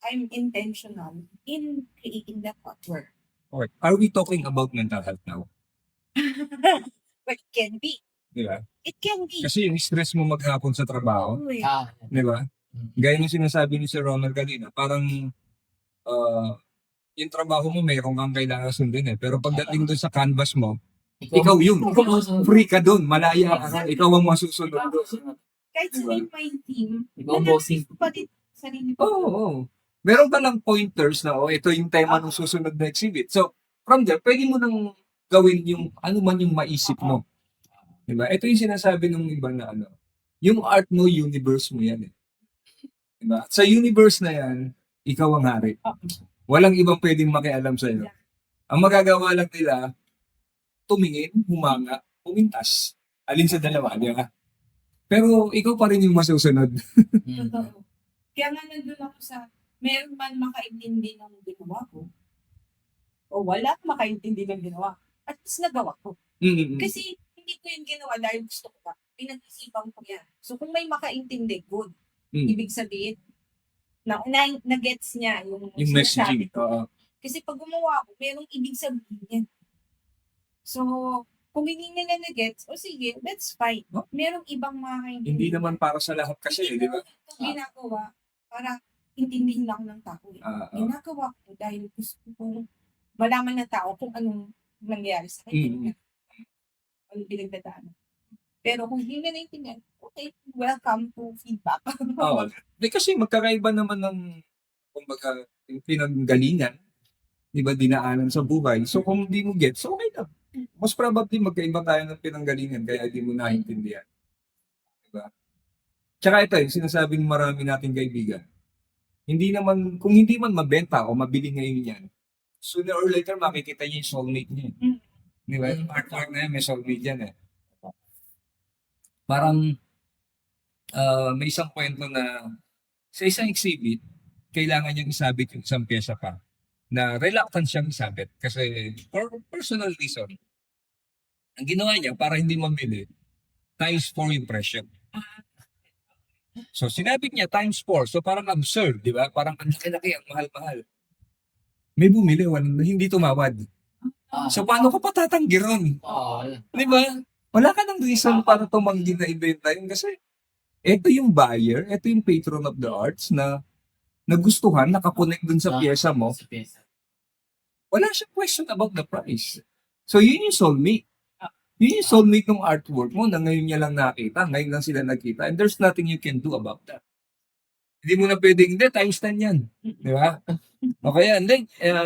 I'm intentional in creating that artwork. Okay. Are we talking about mental health now? But it can be. Di ba? It can be. Kasi yung stress mo maghapon sa trabaho, Oo eh. di ba? Gaya ng sinasabi ni Sir Ronald kanina, parang yung trabaho mo mayroon kang kailangan sundin eh. Pero pagdating doon sa canvas mo, ikaw yun. Free ka doon. Malaya ka. Ikaw ang masusunod doon. Kahit Diba? sa my team, Ikaw ang bossing. pa din sarili ko. Oo. Meron ka lang pointers na, ito yung tema ng susunod na exhibit. So, from there, pwede mo nang gawin yung ano man yung maisip mo. Diba? Ito yung sinasabi ng iba na yung art mo, universe mo yan eh. Diba? At sa universe na yan, ikaw ang hari. Walang ibang pwedeng makialam sa'yo. Ang magagawa lang nila, tumingin, humanga, pumintas. Alin sa dalawa, di ba? Pero ikaw pa rin yung masusunod. Totoo. Kaya nga nandun ako sa, meron man makaintindi ng ginawa ko, o wala makaintindi ng ginawa, at least nagawa ko. Kasi hindi ko yung ginawa dahil gusto ko pa. Pinag-isipan ko yan. So kung may makaintindi, good. Ibig sabihin, na-gets niya yung messaging. sinasabi ko. Kasi pag gumawa ko, merong ibig sabihin yan. So, kung hindi nila na-gets, sige, that's fine. Merong ibang makaintindi. Hindi naman para sa lahat kasi, di ba? Ito ginagawa para intindihin lang ng tao. Ginagawa ko dahil gusto kong malaman ng tao kung anong nangyayari sa kanya. Anong pinagdadaanan. Pero kung hindi na naintindihan, okay, welcome to feedback. Kasi magkakaiba naman ng kumbaga, yung pinanggalingan, di ba, dinaanan sa buhay. So kung hindi mo gets, okay lang. Most probably magkaiba tayo ng pinanggalingan kaya hindi mo naintindihan. Di ba? Tsaka ito, yung sinasabi ng marami nating kaibigan, kung hindi man mabenta o mabili ngayon yan, sooner or later makikita niya yung soulmate niya. Di ba? Yung artwork na yan, may soulmate yan eh. Parang may isang kwento na sa isang exhibit, kailangan niyang isabit yung isang pyesa pa na reluctant siyang isabit kasi for personal reason. Ang ginawa niya para hindi mamili, times 4 yung presyo. So sinabit niya times 4, so parang absurd, di ba? Parang ang laki-laki, ang mahal-mahal. May bumili, hindi tumawad. So paano ko patatanggi ron? Di ba? Wala ka ng reason para tumanggi na ibenta yun kasi ito yung buyer, ito yung patron of the arts na nagustuhan, nakakonect dun sa pyesa mo. Wala siyang question about the price. So yun yung soulmate. Yun yung soulmate ng artwork mo na ngayon niya lang nakita, ngayon lang sila nakita, and there's nothing you can do about that. Hindi mo na pwedeng, hindi, times 10 yan. Di ba? Okay yan. Hindi,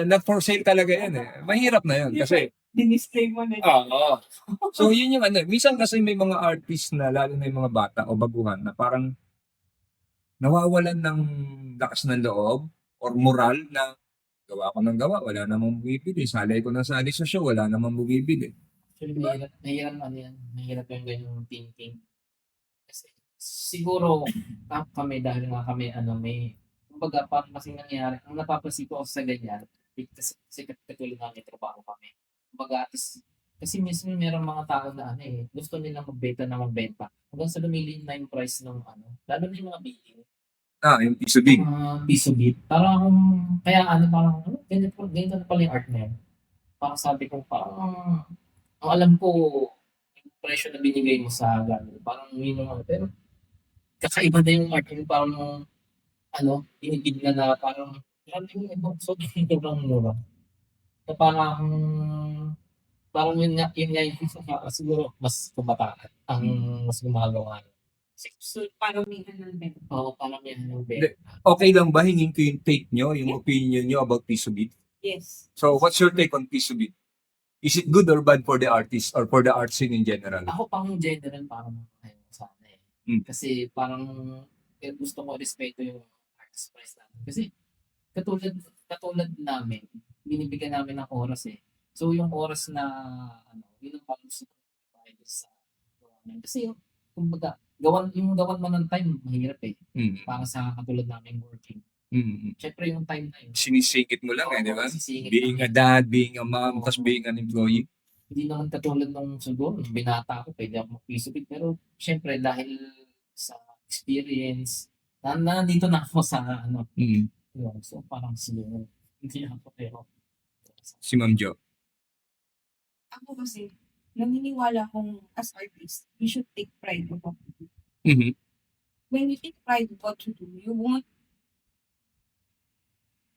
not-for sale talaga yan eh. Mahirap na yan kasi Dinisplay mo na. So yun yung minsan kasi may mga artists na lalo na yung mga bata o baguhan na parang nawawalan ng lakas ng loob or moral na gawa ko ng gawa, wala namang bumibili. Salay ko ng salay sa show, wala namang bumibili. Actually, mahirap yung ganyang thinking. Kasi siguro kami dahil nga kami may kumbaga parang kasi nangyari, ang napapansin ko sa ganyan, kasi katulad nga may trabaho kami. Kumbaga, kasi minsan meron mga tao na gusto nilang magbenta hanggang sa lumilin na yung price ng lalo na yung mga bidding. Yung piso big. Piso bid. Parang, kaya parang, ganito na pala yung art na yun. Parang sabi ko, parang, ang alam ko, yung presyo na binigay mo sa gano'n, parang yun yung pero, kakaiba na yung art yung parang, binibig na parang, grabe yung ito, sobrang mura. na parang yun nga yung siguro mas kumataan ang mas gumagawa. So, paramihan ng men. Oo, parang yan yung Hindi. Okay lang ba hingin ko yung take nyo, yung opinion nyo about Piso Beat? Yes. So, what's your take on Piso Beat? Is it good or bad for the artist or for the art scene in general? Ako pang general parang ayun sana eh. Kasi parang gusto ko respeto yung artist price natin. Kasi katulad namin, binibigyan namin ng oras eh. So yung oras na yun ang parang gusto ko i-provide sa gawa namin. Kasi kumbaga, yung gawan mo ng time, mahirap eh. Para sa katulad namin working. Siyempre yung time na yun. Sinisingit mo lang eh, di ba? Sisingit Being a lang. dad, being a mom, Oo. tapos being an employee. Hindi naman katulad nung siguro, nung binata ako, pwede ako mag-piso bit. Pero siyempre dahil sa experience, nandito na ako sa yun. So parang siguro, hindi ako pero Si Ma'am Jo. Ako kasi, naniniwala kong as artist, you should take pride of what you do. When you take pride of what you do, you won't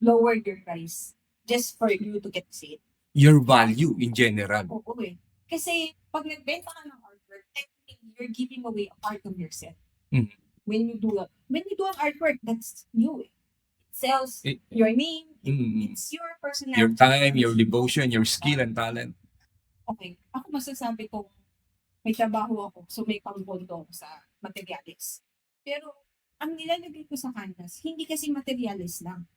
lower your price just for you to get paid. Your value in general. Oo eh. Kasi pag nagbenta ka ng artwork, technically, you're giving away a part of yourself. When you do an artwork, that's you eh. It sells your name, it's your personality. Your time, your devotion, your skill and talent. Okay. Ako masasabi kong may trabaho ako, so may pangbondo ako sa materials. Pero, ang nilalagay ko sa canvas, hindi kasi materials lang.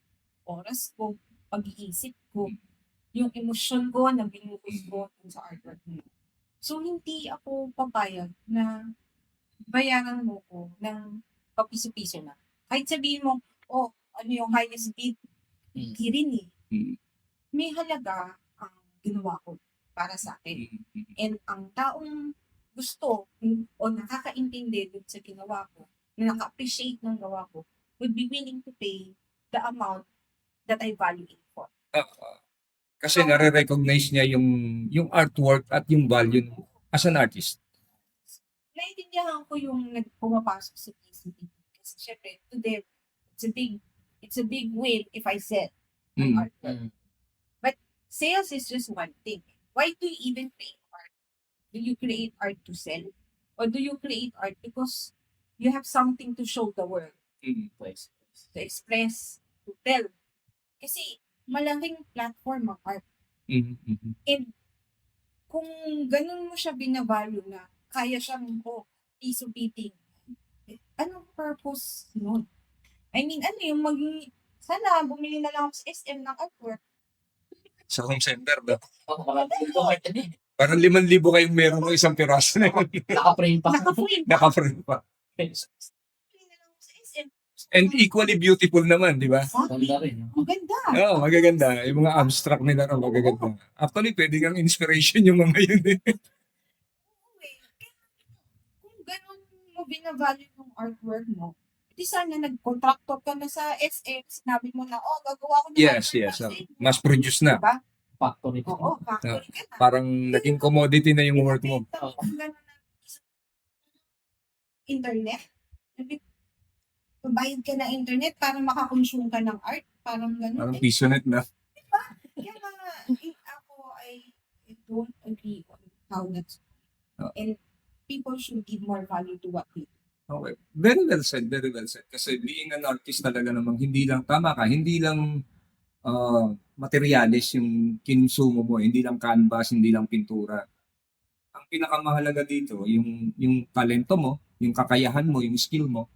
Oras ko, pag-iisip ko, yung emosyon ko na binuhos ko sa artwork mo. So, hindi ako papayag na bayaran mo ko ng papiso-piso na. Kahit sabihin mo, ano yung highest bid, hindi rin eh. May halaga ang ginawa ko para sa akin. And ang taong gusto o nakakaintindi dun sa ginawa ko, na naka-appreciate ng gawa ko, would be willing to pay the amount that I value it for. Kasi nare-recognize niya yung artwork at yung value as an artist. Naintindihan ko yung pumapasok sa PCB. Kasi syempre, to them, it's a big win if I sell an artwork. But sales is just one thing. Why do you even create art? Do you create art to sell? Or do you create art because you have something to show the world? To express, to tell. Kasi malaking platform ang art. And kung ganun mo siya binavalue na kaya siyang piso beating, anong purpose nun? I mean, yung sana bumili na lang ako sa SM ng artwork. Sa home center ba? Parang 5,000 kayong meron ng isang piraso na yun. naka-frame pa. Naka-frame pa. Bumili na lang ako sa SM. And equally beautiful naman, di ba? Ganda rin. Ang ganda. Oo, magaganda. Yung mga abstract nila ang magaganda. Actually, pwede kang inspiration yung mga yun eh. Kung ganun mo binavalue yung artwork mo, di sana nag-contractor ka na sa SM, sinabi mo na, gagawa ko ng Yes. artwork. Mas produce na. Diba? Factory. Oo, factory ka na. Parang naging commodity na yung work mo. Kung ganun na internet, bayad ka ng internet para makakonsume ka ng art. Parang ganun. Parang pisonet na. Kaya I don't agree on how that's and people should give more value to what they do. Okay. Very well said, very well said. Kasi being an artist talaga namang hindi lang, tama ka, hindi lang materialis yung kinsumo mo, hindi lang canvas, hindi lang pintura. Ang pinakamahalaga dito, yung talento mo, yung kakayahan mo, yung skill mo,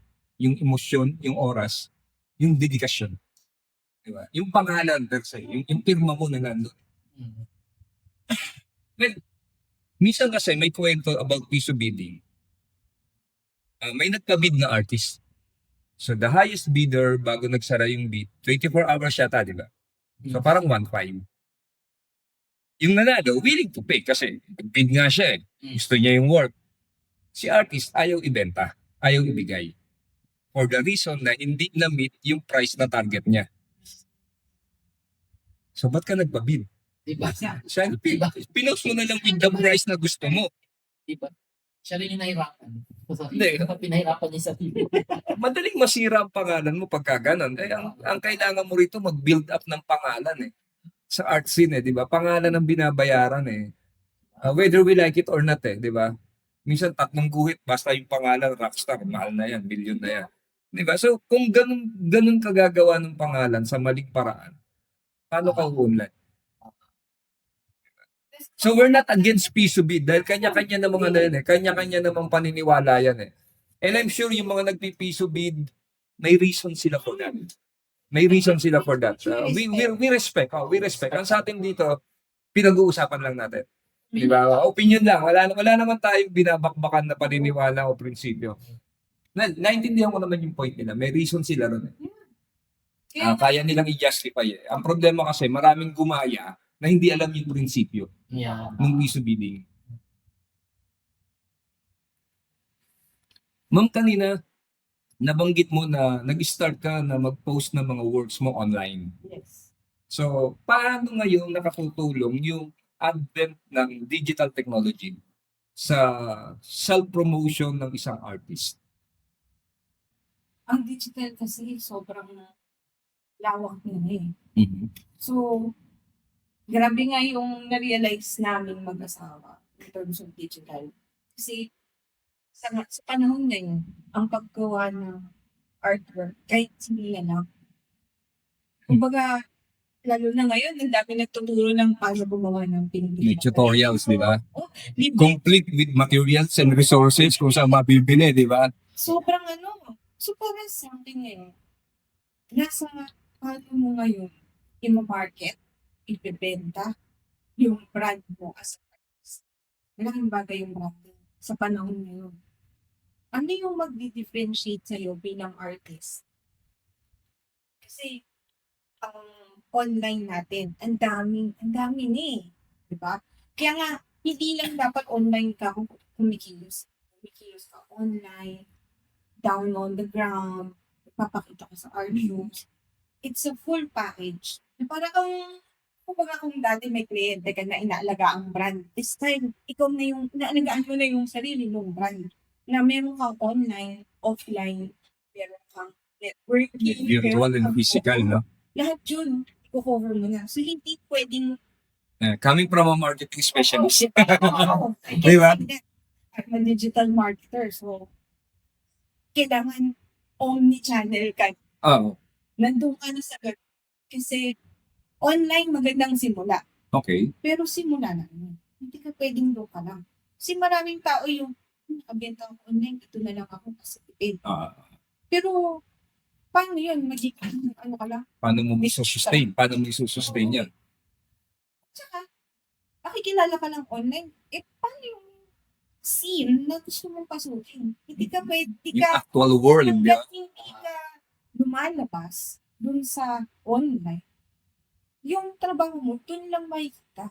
yung emosyon, yung oras, yung dedikasyon. Diba? Yung pangalan per se, yung pirma mo na nandun. Well, minsan kasi may kwento about piso bidding. May nagpa-bid na artist. So the highest bidder bago nagsara yung bid, 24 hours yata, di ba? So parang 1.5. Yung nanalo, willing to pay kasi bid nga siya eh. Gusto niya yung work. Si artist ayaw ibenta, ayaw ibigay. For the reason na hindi na-meet yung price na target niya. So ba't ka nagpa-bid? Diba? Siya, pinost mo na lang with the price na gusto mo. Diba? Siya rin yung nahirapan. Hindi. Pinahirapan niya sa TV. Madaling masira ang pangalan mo pagka ganon. Kaya ang kailangan mo rito mag-build up ng pangalan eh. sa art scene eh, di ba? Pangalan ang binabayaran eh. Whether we like it or not eh, di ba? Minsan 3 guhit, basta yung pangalan, rockstar, mahal na yan, billion na yan. Di ba? So, kung ganun kagagawa ng pangalan sa maling paraan, paano ka uunlad? So, we're not against piso bid dahil kanya-kanya namang ano yan eh. Kanya-kanya namang paniniwala yan eh. And I'm sure yung mga nagpipiso bid, may reason sila for that. May reason sila for that. We respect. We respect. Ang sa atin dito, pinag-uusapan lang natin. Di ba? Opinion lang. Wala naman tayong binabakbakan na paniniwala o prinsipyo. Naintindihan ko naman yung point nila. May reason sila ron eh. Kaya nilang i-justify eh. Ang problema kasi, maraming gumaya na hindi alam yung prinsipyo Yeah. ng piso bidding. Ma'am, kanina, nabanggit mo na nag-start ka na mag-post ng mga works mo online. Yes. So, paano ngayon nakatutulong yung advent ng digital technology sa self-promotion ng isang artist? Ang digital kasi sobrang lawak na eh. So, grabe nga yung na-realize namin mag-asawa in terms of digital. Kasi sa panahon ngayon, ang paggawa ng artwork, kahit simila lang. Kumbaga, lalo na ngayon, ang dami nagtuturo ng paano gumawa ng May pinipili. tutorials, di ba? Libre. Complete with materials and resources kung saan mabibili, di ba? Sobrang so parang sa akin ngayon, nasa paano mo ngayon i-market, ibebenta yung brand mo as a artist. Malaking bagay yung branding sa panahon ngayon. Ano yung magdi-differentiate sa'yo bilang artist? Kasi ang online natin, ang dami ni, di ba? Kaya nga, hindi lang dapat online ka kung kumikilos. Kumikilos ka online, down on the ground, papakita ka sa art shows. It's a full package. Para kumbaga kung dati may kliyente ka na inaalaga ang brand, this time, ikaw na yung, inaalagaan mo na yung sarili ng brand. Na meron kang online, offline, meron kang networking, Virtual meron and kang- physical, no? Lahat yun, i-cover mo na. So, hindi pwedeng Coming from a marketing specialist. Oo, I can Di ba? say that. I'm a digital marketer, so kailangan omni-channel ka. Oh, Nandun ka na sa kasi online magandang simula. okay. Pero simula na. Hindi ka pwedeng doon ka lang. Kasi maraming tao yung nakabenta ako online, ito na lang ako kasi tipid. Pero paano yun? Magiging ano ka lang? Paano mo isusustain? Paano mo isusustain yan? Tsaka, nakikilala ka lang online, paano yung scene na gusto mong pasukin? Hindi ka pwede, Yung actual world, di ba? hanggat hindi ka lumalabas dun sa online, yung trabaho mo, dun lang makikita.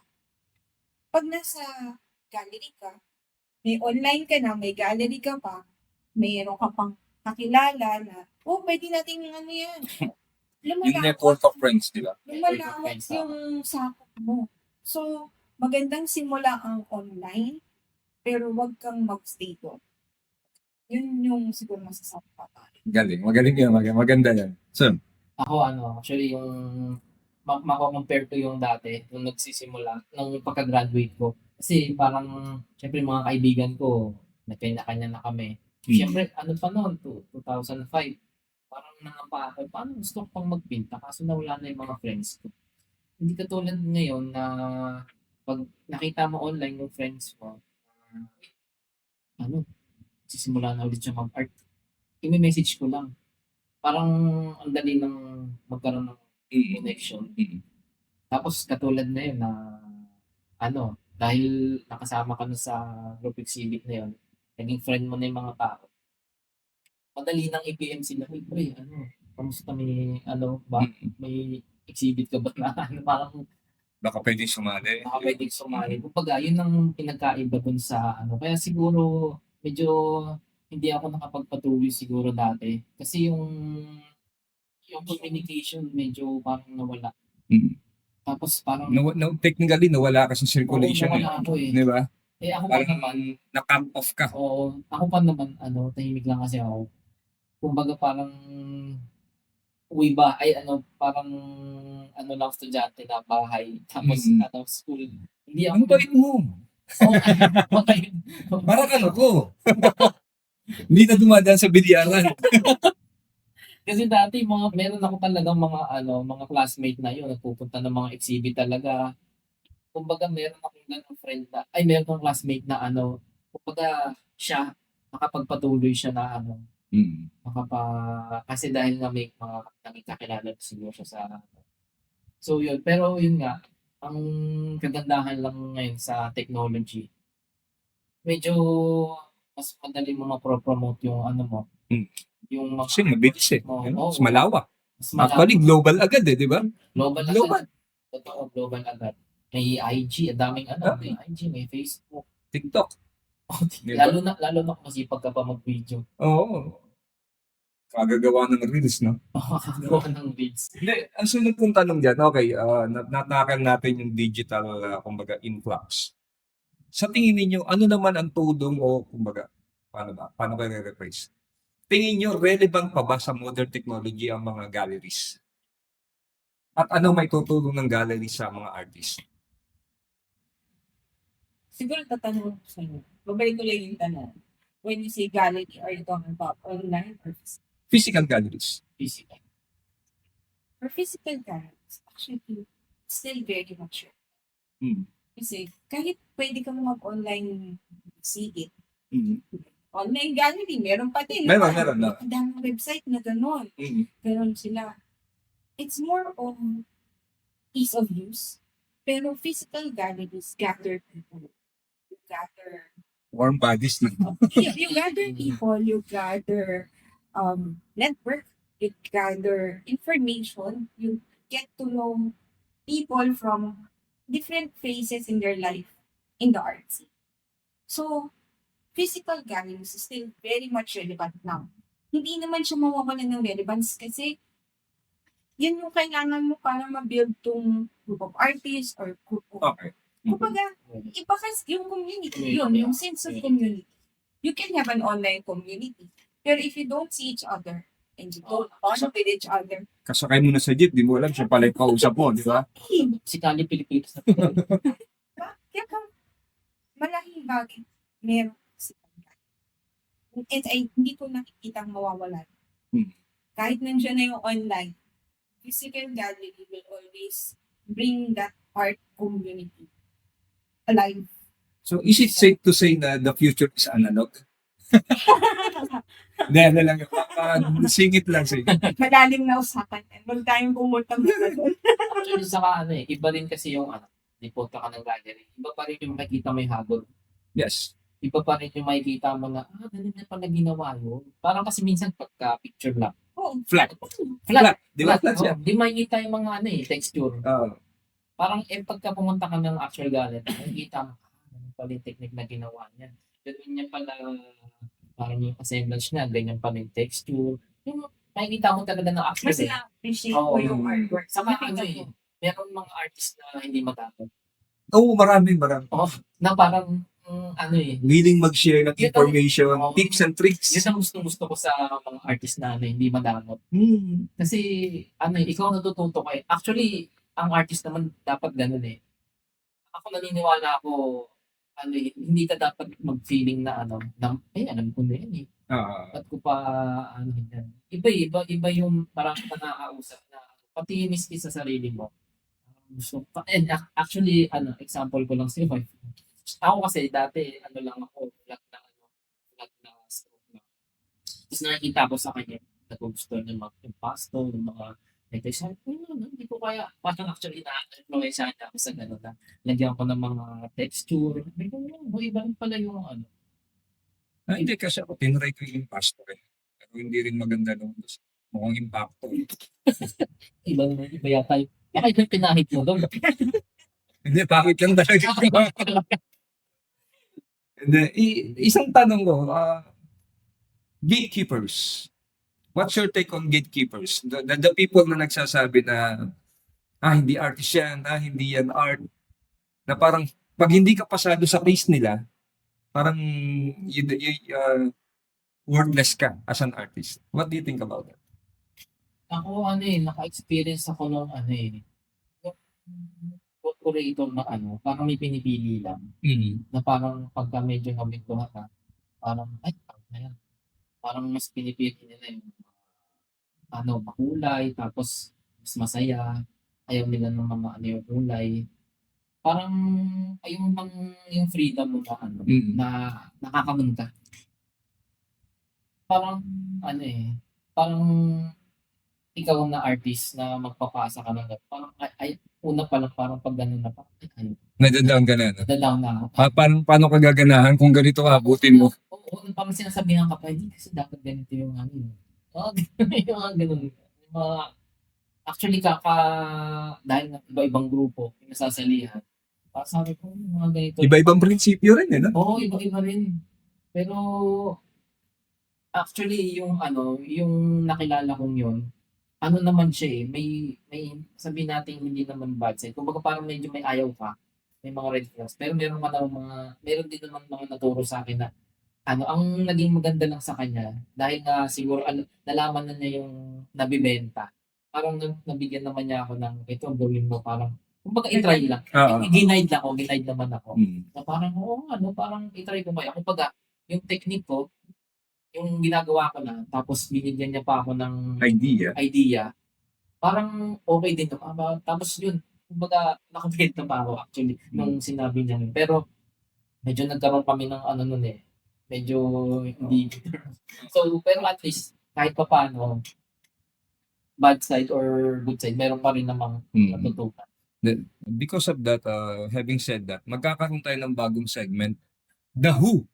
Pag nasa gallery ka, may online ka na, may gallery ka pa, mayroon ka pang kakilala na, pwede natin yung ano yan. Yung network of friends, di ba? Lumalawak yung sakop mo. So, magandang simula ang online, pero wag kang mag-stay doon. Yun yung siguro masasabi pa tayo. Magaling yan. Maganda yan. So, Ako actually yung mako-compare ko yung dati, nung nagsisimula, nung pagka-graduate ko. Kasi parang, syempre mga kaibigan ko, nagkanya-kanya na kami. Syempre, ano pa noon, 2005, parang nangapa ako, paano gusto ko pang magpinta, kaso nawala na yung mga friends ko. Hindi katulad ngayon na pag nakita mo online yung friends mo, sisimula na ulit siya mag-art. I-message ko lang. Parang ang dali ng magkaroon ng connection. Tapos katulad na yun na dahil nakasama ka na sa group exhibit na yun, naging friend mo na yung mga tao. Madali nang i-PM sila, "Uy, pre, kamusta may exhibit ka ba na parang baka pwede sumali. pwedeng sumali." Kumbaga, yun ang pinagkaiba dun sa Kaya siguro, medyo hindi ako nakapagpatuloy siguro dati. Kasi yung communication medyo parang nawala. Tapos parang Technically, nawala ka sa circulation. nawala ako eh. Di ba? Ako pa Parang naman, na-cut off ka. ako pa naman, tahimik lang kasi ako. Kumbaga parang uwi ba, ay ano, parang ano lang estudyante na bahay, tapos ano, school. Hindi ako, Ang bait mo. oh, okay. Parang ano ko. Hindi na dumadaan sa bilyaran. Kasi dati meron ako talagang mga ano, mga classmate na yun, nagpupunta ng mga exhibit talaga. Kumbaga meron akong ganung friend na, ay meron akong classmate na ano, kumbaga siya, nakapagpatuloy siya na ano, kasi dahil nga may mga naging kakilala siguro siya sa, so yun, pero yun nga, ang kagandahan lang ngayon sa technology, medyo mas madali mo ma-promote yung ano mo, Mm. yung mga Kasi mabilis eh. mo, Ano? oo, Mas malawak. mas Actually, malawak. global agad eh, di ba? Global Global. agad. Totoo, global agad. May IG, ang daming ano, may IG, may Facebook. TikTok. Diba? Lalo na kung masipag ka pa mag-video. Oo. Kagagawa ng reels, no? Makakagawa ng reels. Hindi, ang sunod kong tanong dyan, okay, natakal natin yung digital, kumbaga, influx. Sa tingin ninyo, ano naman ang tulong o, kumbaga, paano kayo re-rephrase? Tingin nyo, relevant pa ba sa modern technology ang mga galleries? At ano may tutulong ng gallery sa mga artists? Siguro tatanong ko sa inyo. Babalik ko lang yung tanong. When you say gallery, are you talking about online or physical? Physical galleries. Physical. For physical galleries, actually, still very much. Mm. Kasi kahit pwede ka mag-online exhibit, Mm. online gallery, meron pa din. Meron na. Ang daming website na gano'n. Mm. Ganon sila. It's more on ease of use. Pero physical galleries gather people. You gather Warm bodies na. you gather people, you gather network, you gather information, you get to know people from different phases in their life in the arts scene. So, physical galleries is still very much relevant now. Hindi naman siya mawawalan ng relevance kasi yan yung kailangan mo para ma-build tong group of artists or group of... Okay. Kumbaga, iba kasi yung community, yun, yung sense of community. You can have an online community, pero if you don't see each other, and you don't bond with each other, Kasakay mo na sa jeep, di mo alam siya pala yung kausap mo, di ba? Si Kali Pilipinas na kaya kang malaking bagay meron si and ay hindi ko nakikita mawawalan. Hmm. Kahit nandiyan na yung online, physical gallery will always bring that art community alive. So, is it safe to say na the future is analog? Hindi, ano lang yun. Singit lang, singit. Malalim na usapan yan. Huwag tayong pumutang na doon. Actually, saka ano eh, iba rin kasi yung ano, di punta ka ng gallery. Iba pa rin yung makikita mo yung habol. Yes. Iba pa rin yung makikita mo na, ganun na pala ginawa yun. Parang kasi minsan pagka picture lang. Oh, Flat. Flat. Di ba? Flat siya. Di makikita yung mga ano eh, texture. Oo. Parang pagka pumunta ka ng actual gallery, makikita mo, ganun pala yung technique na ginawa niya. Ganun niya pala, parang yung assemblage niya, ganyan pala yung texture. Yung makikita mo talaga ng actual. mas na-appreciate ko Oo. yung artwork. Saka ano eh, meron mga artist na hindi matapos. Oo, marami. Na parang, ano eh, Willing mag-share ng information, Oo. tips and tricks. yun ang gusto ko sa mga artist na ano, hindi madamot. Hmm. Kasi, ano eh, ikaw natututo ka eh. Actually, ang artist naman dapat ganun eh. Ako naniniwala ako, ano eh, hindi ka dapat mag-feeling na ano, na, alam ko na yan eh. Ba't ko pa, ano yan. Iba yung parang nakakausap na, pati miski sa sarili mo. Gusto pa, and actually, ano, example ko lang sa wife. Ako kasi dati, ano lang ako, flat na stroke lang. Tapos nakikita ko sa kanya, nagugusto ng mga impasto, ng mga ito, sabi ko, hindi ko kaya, parang actually na-influence siya ako sa gano'n na, lagyan ko ng mga texture, sabi ko, iba rin pala yung ano. Hindi kasi ako, tinry ko yung impasto eh. Pero hindi rin maganda nung mukhang impacto. Iba yata yung, bakit yung pinahit mo doon? Hindi, bakit lang talaga. Hindi, isang tanong ko, gatekeepers. What's your take on gatekeepers? The people na nagsasabi na, hindi artist yan, hindi yan art. Na parang, pag hindi ka pasado sa face nila, parang worthless ka as an artist. What do you think about that? Ako naka-experience ako nung yung curator na parang may pinipili lang. Na parang pagka medyo nabigtuhan ka, parang, ay, tama na yan. Parang mas pinipili nila yung makulay, tapos mas masaya. Ayaw nila ng mga yung kulay. Parang, ayun bang yung freedom mo na nakakamanta. Parang, parang ikaw na artist na magpapasa ka ng parang, una pa lang, parang pag gano'n na parang, Nadadown ka na, no? nadadown na ako. Paano ka gaganahan kung ganito abutin mo? Oo, parang sinasabihan ka pa, hindi kasi dapat ganito yung Oo, yung mga ganun. Yung mga, actually, dahil nga iba-ibang grupo, yung nasasalihan, parang sabi ko, yung mga ganito. Iba-ibang prinsipyo rin, eh, no? Oo, iba-iba rin. Pero, actually, yung nakilala kong yun, naman siya may sabihin natin hindi naman bad side. Kumbaga parang medyo may ayaw ka, may mga red flags. Pero meron din naman mga naturo sa akin na ang naging maganda lang sa kanya, dahil nga siguro nalaman na niya yung nabibenta. Parang nabigyan naman niya ako ng, ito, gawin mo, parang, kumbaga i-try lang. Oo. Ginaid naman ako. Na parang, parang i-try ko kaya. Kumbaga, yung technique ko, yung ginagawa ko na, tapos binigyan niya pa ako ng idea, parang okay din naman. Tapos yun, kumbaga, nakabenta pa ako actually, nung sinabi niya yun. Pero, medyo nagkaroon kami ng nun medyo hindi. So, pero at least, kahit pa paano, bad side or good side, meron pa rin namang natutukan. Because of that, having said that, magkakaroon tayo ng bagong segment, The Who.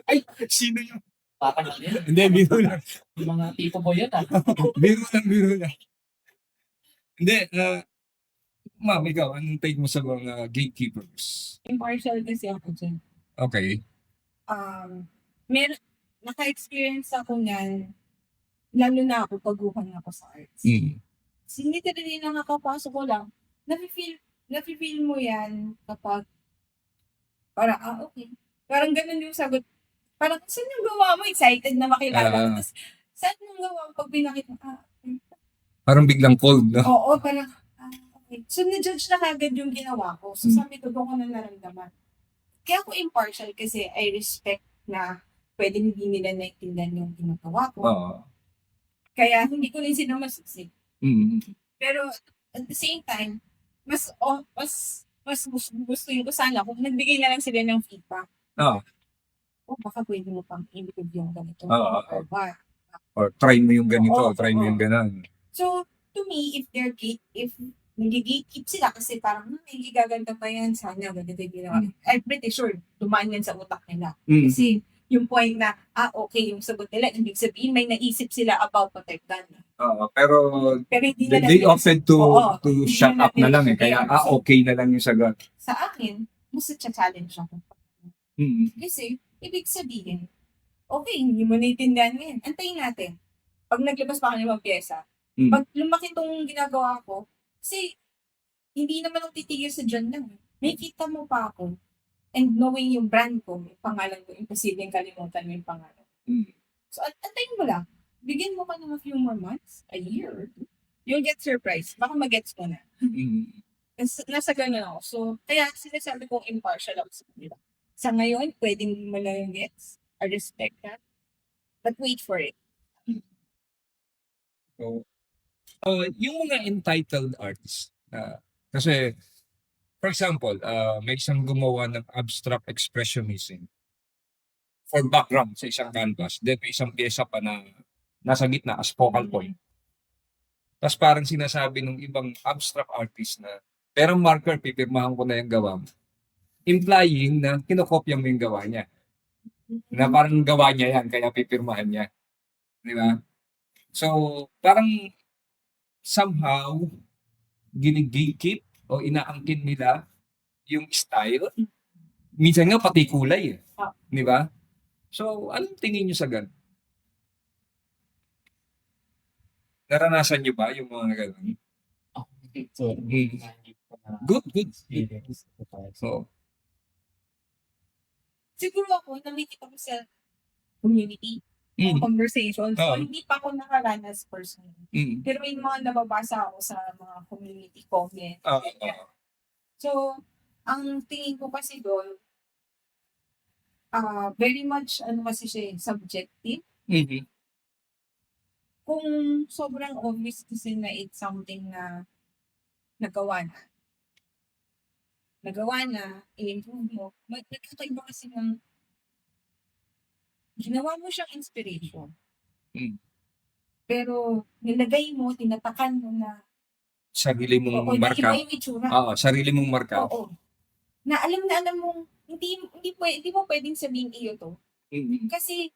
Ay, sino yung? Parang yan. Hindi, biro lang. Yung mga tipo mo yan Biro lang. Hindi, ma'am, ikaw, anong take mo sa mga gatekeepers? Impartial kasi ako dyan. Okay. Naka-experience ako niyan, lalo na ako paguhan ako sa arts. Literally na nakapasok ko lang, nafe-feel mo yan kapag parang, okay. Parang ganun yung sagot. Parang, saan yung gawa mo? Excited na makilala. Tapos, saan yung gawa mo pag pinakita? Parang biglang cold, no? Oo, parang, okay. So, na-judge na kagad yung ginawa ko. So, sabi ko, doon ko na naramdaman. Kaya ako impartial kasi I respect na pwedeng hindi nila naintindihan yung ginagawa ko. Kaya hindi ko rin sila masisig. Pero at the same time, mas gusto ko sana kung nagbigay na lang sila ng feedback. Baka pwede mo pang improve yung ganito. Or what? Or try mo yung ganito, try mo yung ganan. So, to me, if nag-gatekeep sila kasi parang, hindi gaganda pa yan, sana ganito yung ginawa. I'm pretty sure, dumaan yan sa utak nila. Kasi, yung point na, okay, yung sagot nila, ibig sabihin, may naisip sila about protectan. Pero hindi na they opted to shut up na lang kaya okay na lang yung sagot. Sa akin, mas challenge ako. Kasi, ibig sabihin, okay, hindi mo naiintindihan ngayon. Antayin natin. Pag naglabas pa kami ng pyesa, pag lumaki itong ginagawa ko, kasi hindi naman ako titigil sa dyan lang. May kita mo pa ako. And knowing yung brand ko, yung pangalan ko, imposibleng kalimutan mo yung pangalan. So, antayin mo lang. Bigyan mo ka ng a few more months, a year. You'll get surprised. Baka mag-gets mo na. Nasa ganun ako. So, kaya sinasabi kong impartial ako sa kanila. Sa ngayon, pwedeng mo lang yung gets. I respect that. But wait for it. So, yung mga entitled artists, kasi, for example, may isang gumawa ng abstract expressionism for background sa isang canvas. Then may isang pyesa pa na nasa gitna as focal point. Tapos parang sinasabi ng ibang abstract artist na, pero marker, pipirmahan ko na yung gawa mo. Implying na kinokopya mo yung gawa niya. Na parang gawa niya yan, kaya pipirmahan niya. Di ba? So, parang somehow, ginigikip o inaangkin nila yung style. Minsan nga pati kulay. Di ba? So, anong tingin nyo sa gan? Naranasan nyo ba yung mga ganun? So, Good. So, Siguro ako, nakikita ko sa community. conversation. So, Oo. hindi pa ako nakaranas personally. Pero may mga nababasa ako sa mga community comments. So, ang tingin ko kasi doon, very much, kasi siya, subjective. Kung sobrang obvious kasi na it's something na nagawa na, i-improve mo, nagkakaiba kasi ng ginawa mo siyang inspiration. Pero nilagay mo, tinatakan mo na, Sarili oo, mong na marka. iba yung itsura. Sarili mong marka. Oo. Na alam mong, hindi mo pwedeng sabihin iyo to. Kasi,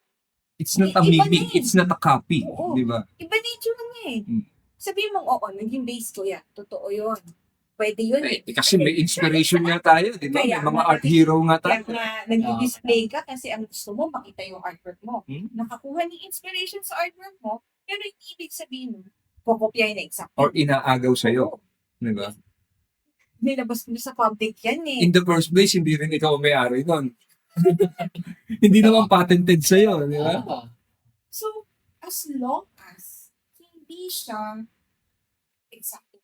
It's not a Iba na mimic, eh. it's not a copy. Oo. Di ba? iba na yung itsura niya eh. Sabihin mong, oo, naging base ko yan. Totoo yun. Pwede yun eh. Kasi may inspiration nga tayo, di ba? May Kaya mga nga, art hero nga Kaya tayo. nga, nag-display ka kasi ang gusto mo, makita yung artwork mo. Nakakuha ng inspiration sa artwork mo, pero hindi ibig sabihin, kokopyahin na exactly. Or inaagaw sa'yo. Oo. Di ba? Nilabas mo sa public yan eh. In the first place, hindi rin ikaw may-ari nun. Hindi naman patented sa'yo, di ba? So, as long as hindi siya exactly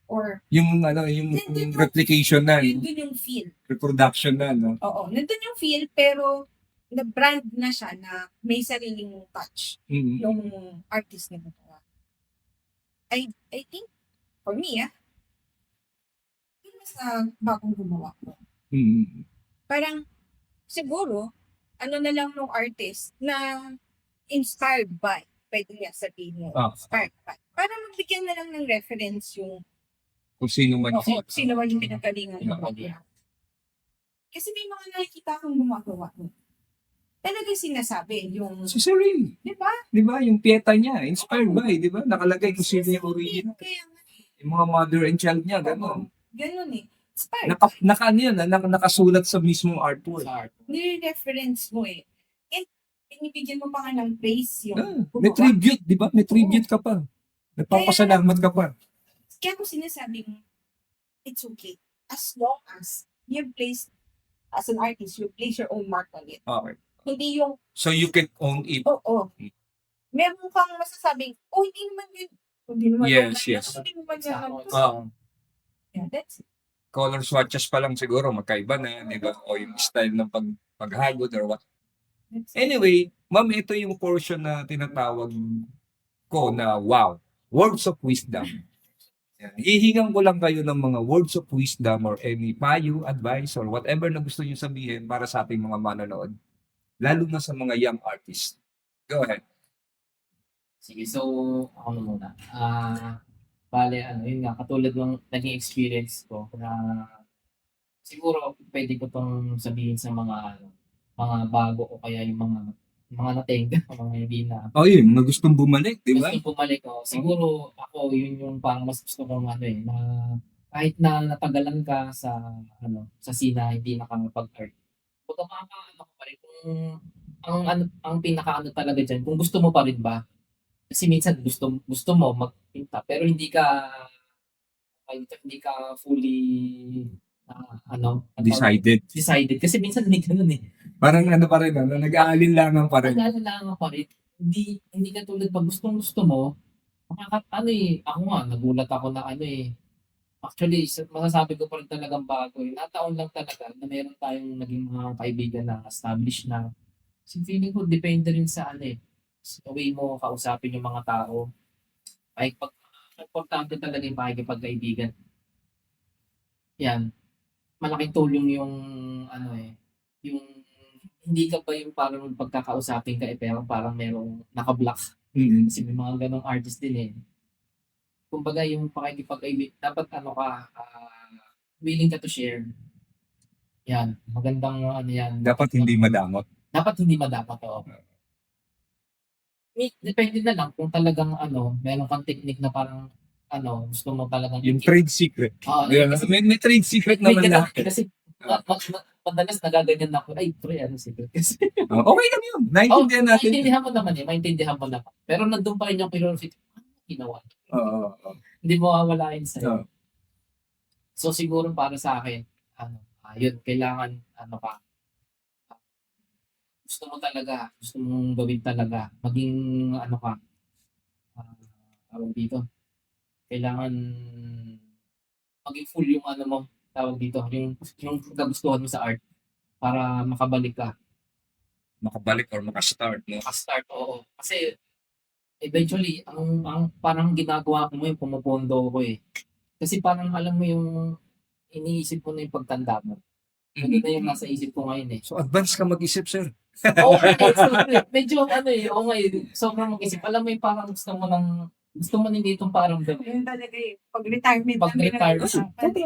or Yung replication na, nandun yung feel. reproduction na, no? Oo, nandun yung feel pero na-brand na siya na may sariling touch yung artist na gumawa. I think, for me, yun sa bagong gumawa ko. Parang, siguro, na lang nung artist na inspired by, pwede niya sabihin mo, inspired by. Para magbigyan na lang ng reference yung Kung sino man. sino man yung pinagalingan ng bagay. Kasi may mga nakikita akong gumagawa mo. Talaga sinasabi yung, Si Serene. di ba? Di ba? Yung pieta niya, inspired by, di ba? Nakalagay kung sino yung original. Kaya nga, Yung mga mother and child niya, gano'n. ganun eh. Inspired. Nakasulat sa mismong artwork. Nire-reference mo eh. And binibigyan mo pa nga ng praise yung May tribute, di ba? May tribute ka pa. Nagpapasalamat ka pa. Kaya ko sinasabing, it's okay. As long as you place, as an artist, you place your own mark on it. Okay. Hindi yung, So you can own it. oo. Meron kang masasabing, hindi naman yun. Hindi naman Yes, yun. yes. Hindi naman yun. Yeah, that's it. Color swatches pa lang siguro, magkaiba na, di ba? O yung style ng paghagod or what. That's it. Anyway, ma'am, ito yung portion na tinatawag ko na wow, words of wisdom. Yan. Hihingan ko lang kayo ng mga words of wisdom or any payo, advice, or whatever na gusto nyo sabihin para sa ating mga manonood. Lalo na sa mga young artists. Go ahead. Sige, so ako na muna. Bale, yun nga, katulad ng naging experience ko na siguro pwede ko tong sabihin sa mga mga bago o kaya yung mga nating, mga hindi na Oh, yun, na gustong bumalik, di ba? gusto bumalik ko. Siguro ako yun yung parang mas gusto kong na kahit na natagalan ka sa sa scene hindi nakakapag-art. Kung makakaano ka pa rin kung ang pinaka talaga diyan, kung gusto mo pa rin ba? Kasi minsan gusto mo magpinta pero hindi ka fully decided kasi minsan hindi ganoon eh. Parang pa rin, nag-aalinlangan pa rin. Nag-aalinlangan pa rin. Hindi ka tulad pag gusto mo, ako nga, nagulat ako na actually, masasabi ko pa rin talagang bago eh. Nataon lang talaga na meron tayong naging mga kaibigan na established na. So, feeling ko, depende rin sa sa way mo kausapin yung mga tao. Importante talaga yung pakikipagkaibigan. Yan. Malaking tulong yung yung hindi ka ba yung parang pagkakausapin ka pero parang merong naka-block. Kasi may mga ganong artist din eh. Kumbaga yung pakikipag-ibig, dapat willing ka to share. Yan, magandang yan. Dapat hindi madamot. Dapat hindi madamot, oo. Depende na lang kung talagang meron kang technique na parang gusto mo talagang Yung trade secret. kasi May trade secret naman lahat. Kasi madalas nagaganyan na ako, pre, secret kasi. Okay lang yun. Naintindihan natin. Maintindihan mo naman. Pero nandun pa rin yung curiosity. Ginawa. Oo. Hindi mo mawawalain sa'yo. So siguro para sa akin, yun, kailangan, gusto mo talaga, gusto mong gawin talaga, maging ano ka, tawag dito, kailangan maging full yung ano mo, tawag dito, yung kagustuhan mo sa art para makabalik ka, Makabalik or makastart, no? maka-start, oo. Kasi eventually, ang parang ginagawa ko ngayon, pumupondo ko eh. Kasi parang alam mo yung iniisip mo na yung pagtanda mo. Hindi na yung nasa isip ko ngayon eh. So, advance ka mag-isip, sir. Oo, medyo ano eh, oo nga eh, sobrang mag-isip. Alam mo yung parang gusto mo din ditong parang Yun talaga eh. Pag-retirement Pag-retire.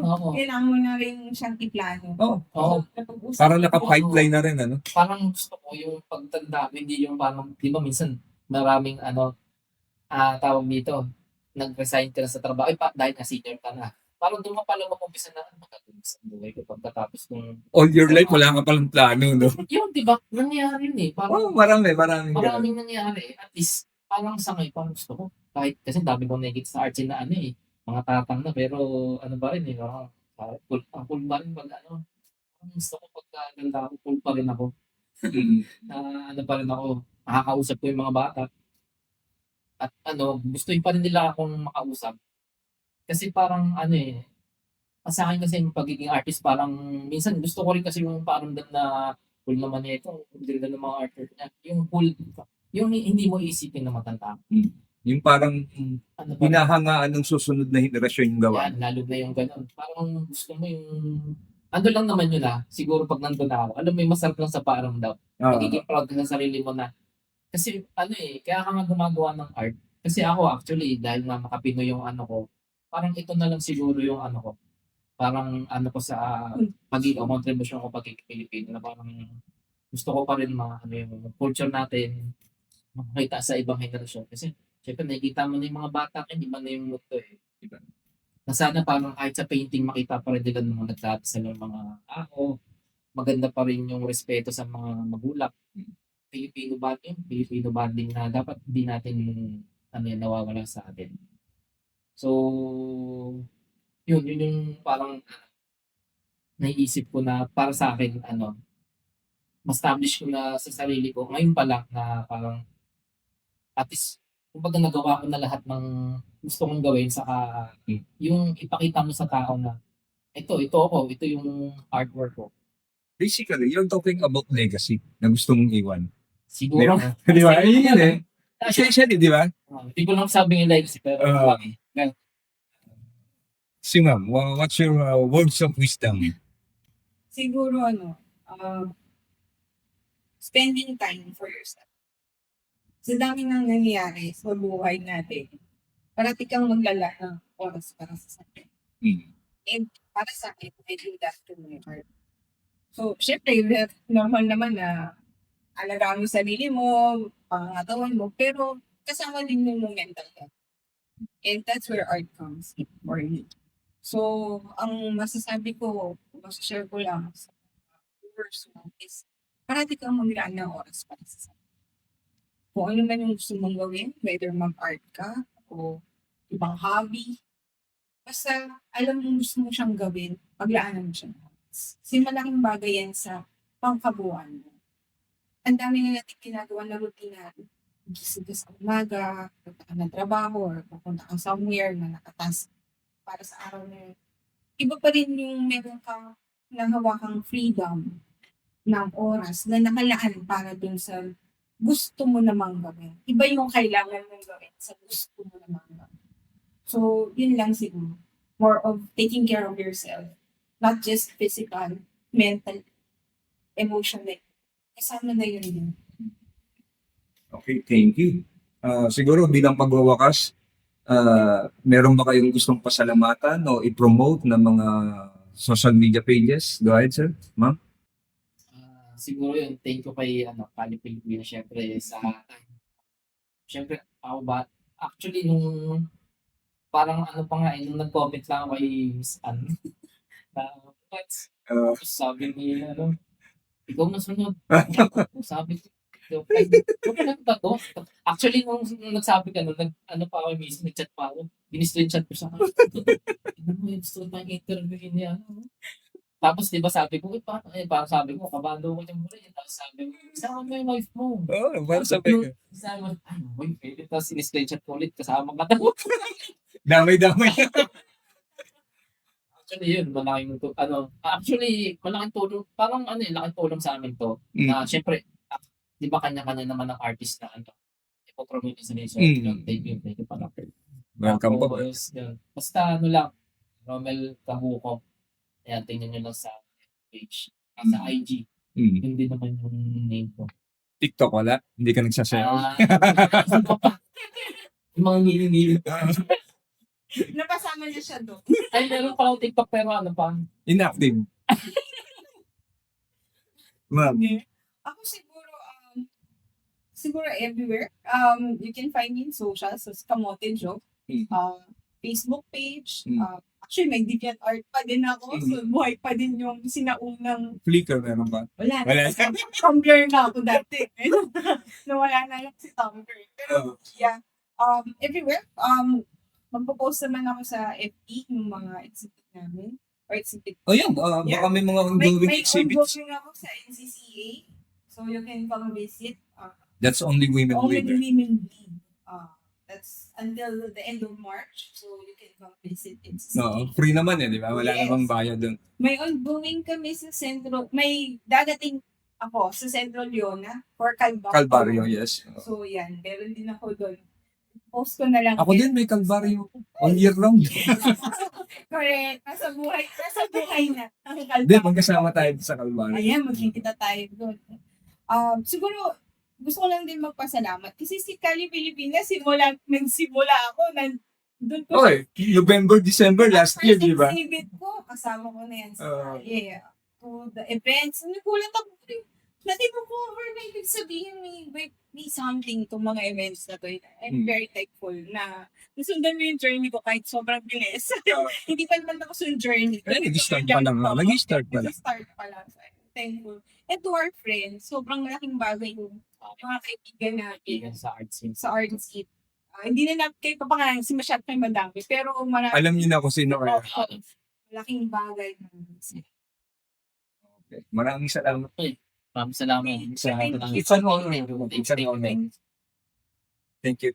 Oo. kailangan mo na rin siyang iplano. Oo. Oo. Napag-usap Parang ko- naka-pipeline na rin, ano? Parang gusto ko yung pagtanda ko, hindi yung parang, di ba minsan maraming ano, tawag dito, nag-resign ka na sa trabaho, dahil na senior ka na. Parang doon mo pala mag-umpisa na, magkatuloy sa buhay ko pagkatapos kung, All your life, wala ka palang plano, no? yun, di ba, nangyari yun eh. Oo, Parang, maraming ganun. maraming nangyari. At least, parang sa ngayon, parang gusto ko. Kahit, kasi dami kong nakikita sa arts na ano eh, mga tatang na, pero ano ba rin eh, ang cool ba rin pag ano, parang gusto ko pagkaganda ako, cool pa rin ako. Na ano pa rin ako, nakakausap ko yung mga bata. At ano, gusto pa rin nila akong makausap. Kasi parang ano eh, sa akin kasi yung pagiging artist parang minsan gusto ko rin kasi yung paramdam na cool naman ito, cool din ng mga artist niya. Yung cool, yung hindi mo isipin na matanda. Yung parang Ano pa, hinahangaan ng susunod na henerasyon yung gawa. yan, lalo na yung ganun. Parang gusto mo yung, ano lang naman yun siguro pag nandun na ako, alam mo yung masarap lang sa paramdam. Ah, Magiging proud ka sa sarili mo na, kasi ano eh, kaya ka nga gumagawa ng art. Kasi ako actually, dahil nga makapino yung ano ko, parang ito na lang siguro yung ano ko, parang ano ko sa pagiging contribution ko pagiging Pilipino na parang gusto ko pa rin mga ano yung culture natin makita sa ibang henerasyon kasi syempre nakikita mo na yung mga bata hindi man na yung mundo eh. Diba? Na sana parang kahit sa painting makita pa rin nila ng mga nagdadasal ng mga tao, maganda pa rin yung respeto sa mga magulang. Filipino bonding na dapat hindi natin ano yan, nawawala sa atin. So, yun yung parang naiisip ko na para sa akin, ano, ma-establish ko na sa sarili ko, ngayon pa lang na parang, at least, kumbaga nagawa ko na lahat ng gusto kong gawin, saka yung ipakita mo sa tao na, ito ako, ito yung artwork ko. basically, you're talking about legacy na gusto mong iwan. Siguro, Di ba? Ayun yun eh. Kasi, Essentially, di ba? hindi ko lang sabi yung legacy, pero Si ma'am, what's your words of wisdom? Siguro spending time for yourself. Sa dami nang nangyayari sa buhay natin, parati kang maglala ng oras para sa sarili. And para sa akin, I do that to my heart. So, syempre, normal naman na alagaan mo sarili mo, pangangatawan mo, pero kasama din yung mental health. And that's where art comes in for me. So, ang masasabi ko, masashare ko lang sa viewers mo is parati kang maglaan ng oras para sa sarili. Kung ano man yung gusto mong gawin, whether mag-art ka o ibang hobby, basta alam mo gusto mo siyang gawin, paglaanan mo siyang oras. Kasi malaking bagay yan sa pangkabuuan mo. Ang dami na natin ginagawa na rutina. Gising ka sa umaga, punta ka ng trabaho, or pupunta ka somewhere na nakatas para sa araw na yun. Iba pa rin yung meron kang nahawakang freedom ng oras na nakalaan para dun sa gusto mo namang gawin. Iba yung kailangan mong gawin sa gusto mo namang gawin. So, yun lang siguro. More of taking care of yourself. Not just physical, mental, emotional. Kasama na yun din. Okay, thank you. Siguro bilang pagwawakas, meron ba kayong gustong pasalamatan o i-promote ng mga social media pages? Go ahead, sir. Ma'am? Siguro yun, thank you kay Kali Pilipinas, syempre, ako ba, actually, nung, parang ano pa nga, nung nag-comment lang ako kay Miss Ann, na, tapos sabi ni, ikaw na sunod. Sabi ko, ano ba to? Actually, nung nagsabi ka, ano pa ako, miss, nag-chat pa ako, in-screenshot ko sa akin. Ano mo, gusto ko tayong interview niya. Tapos di ba sabi ko, parang sabi ko, kabado ko yung muli. Tapos sabi ko, isama mo yung wife mo. Oo, para sa pega. Sabi ko, ay, wife, pwede. Tapos siniscreenshot ko ulit kasama ka daw. Damay-damay. Actually, yun, malaking, actually, malaking tulong, parang laking tulong sa amin to. Na, syempre, di ba kanya-kanya naman ang artist na ipopromote sa nation. Thank you pala. Welcome po. Tapos, yun. Basta lang, Romel Kabuko. Ayan, tingnan nyo lang sa page. Sa IG. Hindi naman yung name ko. TikTok wala? Hindi ka nagsasayaw? Yung mga ngiling-ngiling. Napasama niya siya doon. Ay, meron palang TikTok pero ano pa. Inactive. Ma'am. Ako siguro everywhere. You can find me in social, so Kamote Joke. Facebook page. Actually, may DeviantArt pa din ako. So, buhay pa din yung sinaunang... Flickr meron ba? Wala. Wala. Tumblr na ako dati. Nawala na lang si Tumblr. Pero, yeah. Everywhere. Magpo-post naman ako sa FB yung mga exhibit namin. Or exhibit. Oh, yun. Baka may mga ongoing May exhibits. ongoing ako sa NCCA. So, you can come visit. That's only women Only leader. women lead. That's until the end of March. So, you can come visit NCCA. No, free naman di ba? Wala Yes. namang bayad dun. May ongoing kami sa Centro. May dadating ako sa Centro Leona for Calvario. Calvario, yes. So, yan. Meron din ako doon. Post ko na lang. Ako din may Calvario. All year long. Correct. Nasa buhay na. Ang Hindi, Calvario. magkasama tayo sa Calvario. Ayan, magkikita tayo doon. Siguro, gusto ko lang din magpasalamat. Kasi si Kali Pilipinas, nagsimula ako, doon ko Okay, November, December last year, di ba? First exhibit ko, kasama ko na yan sa, to the events. Nagulat ako, natin mo cover na ibig sabihin may something itong mga events na to. I'm very thankful na nasundan mo yung journey ko kahit sobrang bilis. Hindi pa naman ako sa journey. Nag-start pa lang. Nag-start pa lang. Nag-start pa lang. So, I'm thankful. And to our friends, sobrang malaking bagay yung mga kaibigan natin Kaibigan sa art scene. sa art scene. Hindi na natin kayo papangalan kasi masyadong kayo madami. Pero Alam niyo na kung sino kayo. malaking bagay. Okay. Maraming salamat. Maraming salamat. It's an honor. It's an honor. Thank you.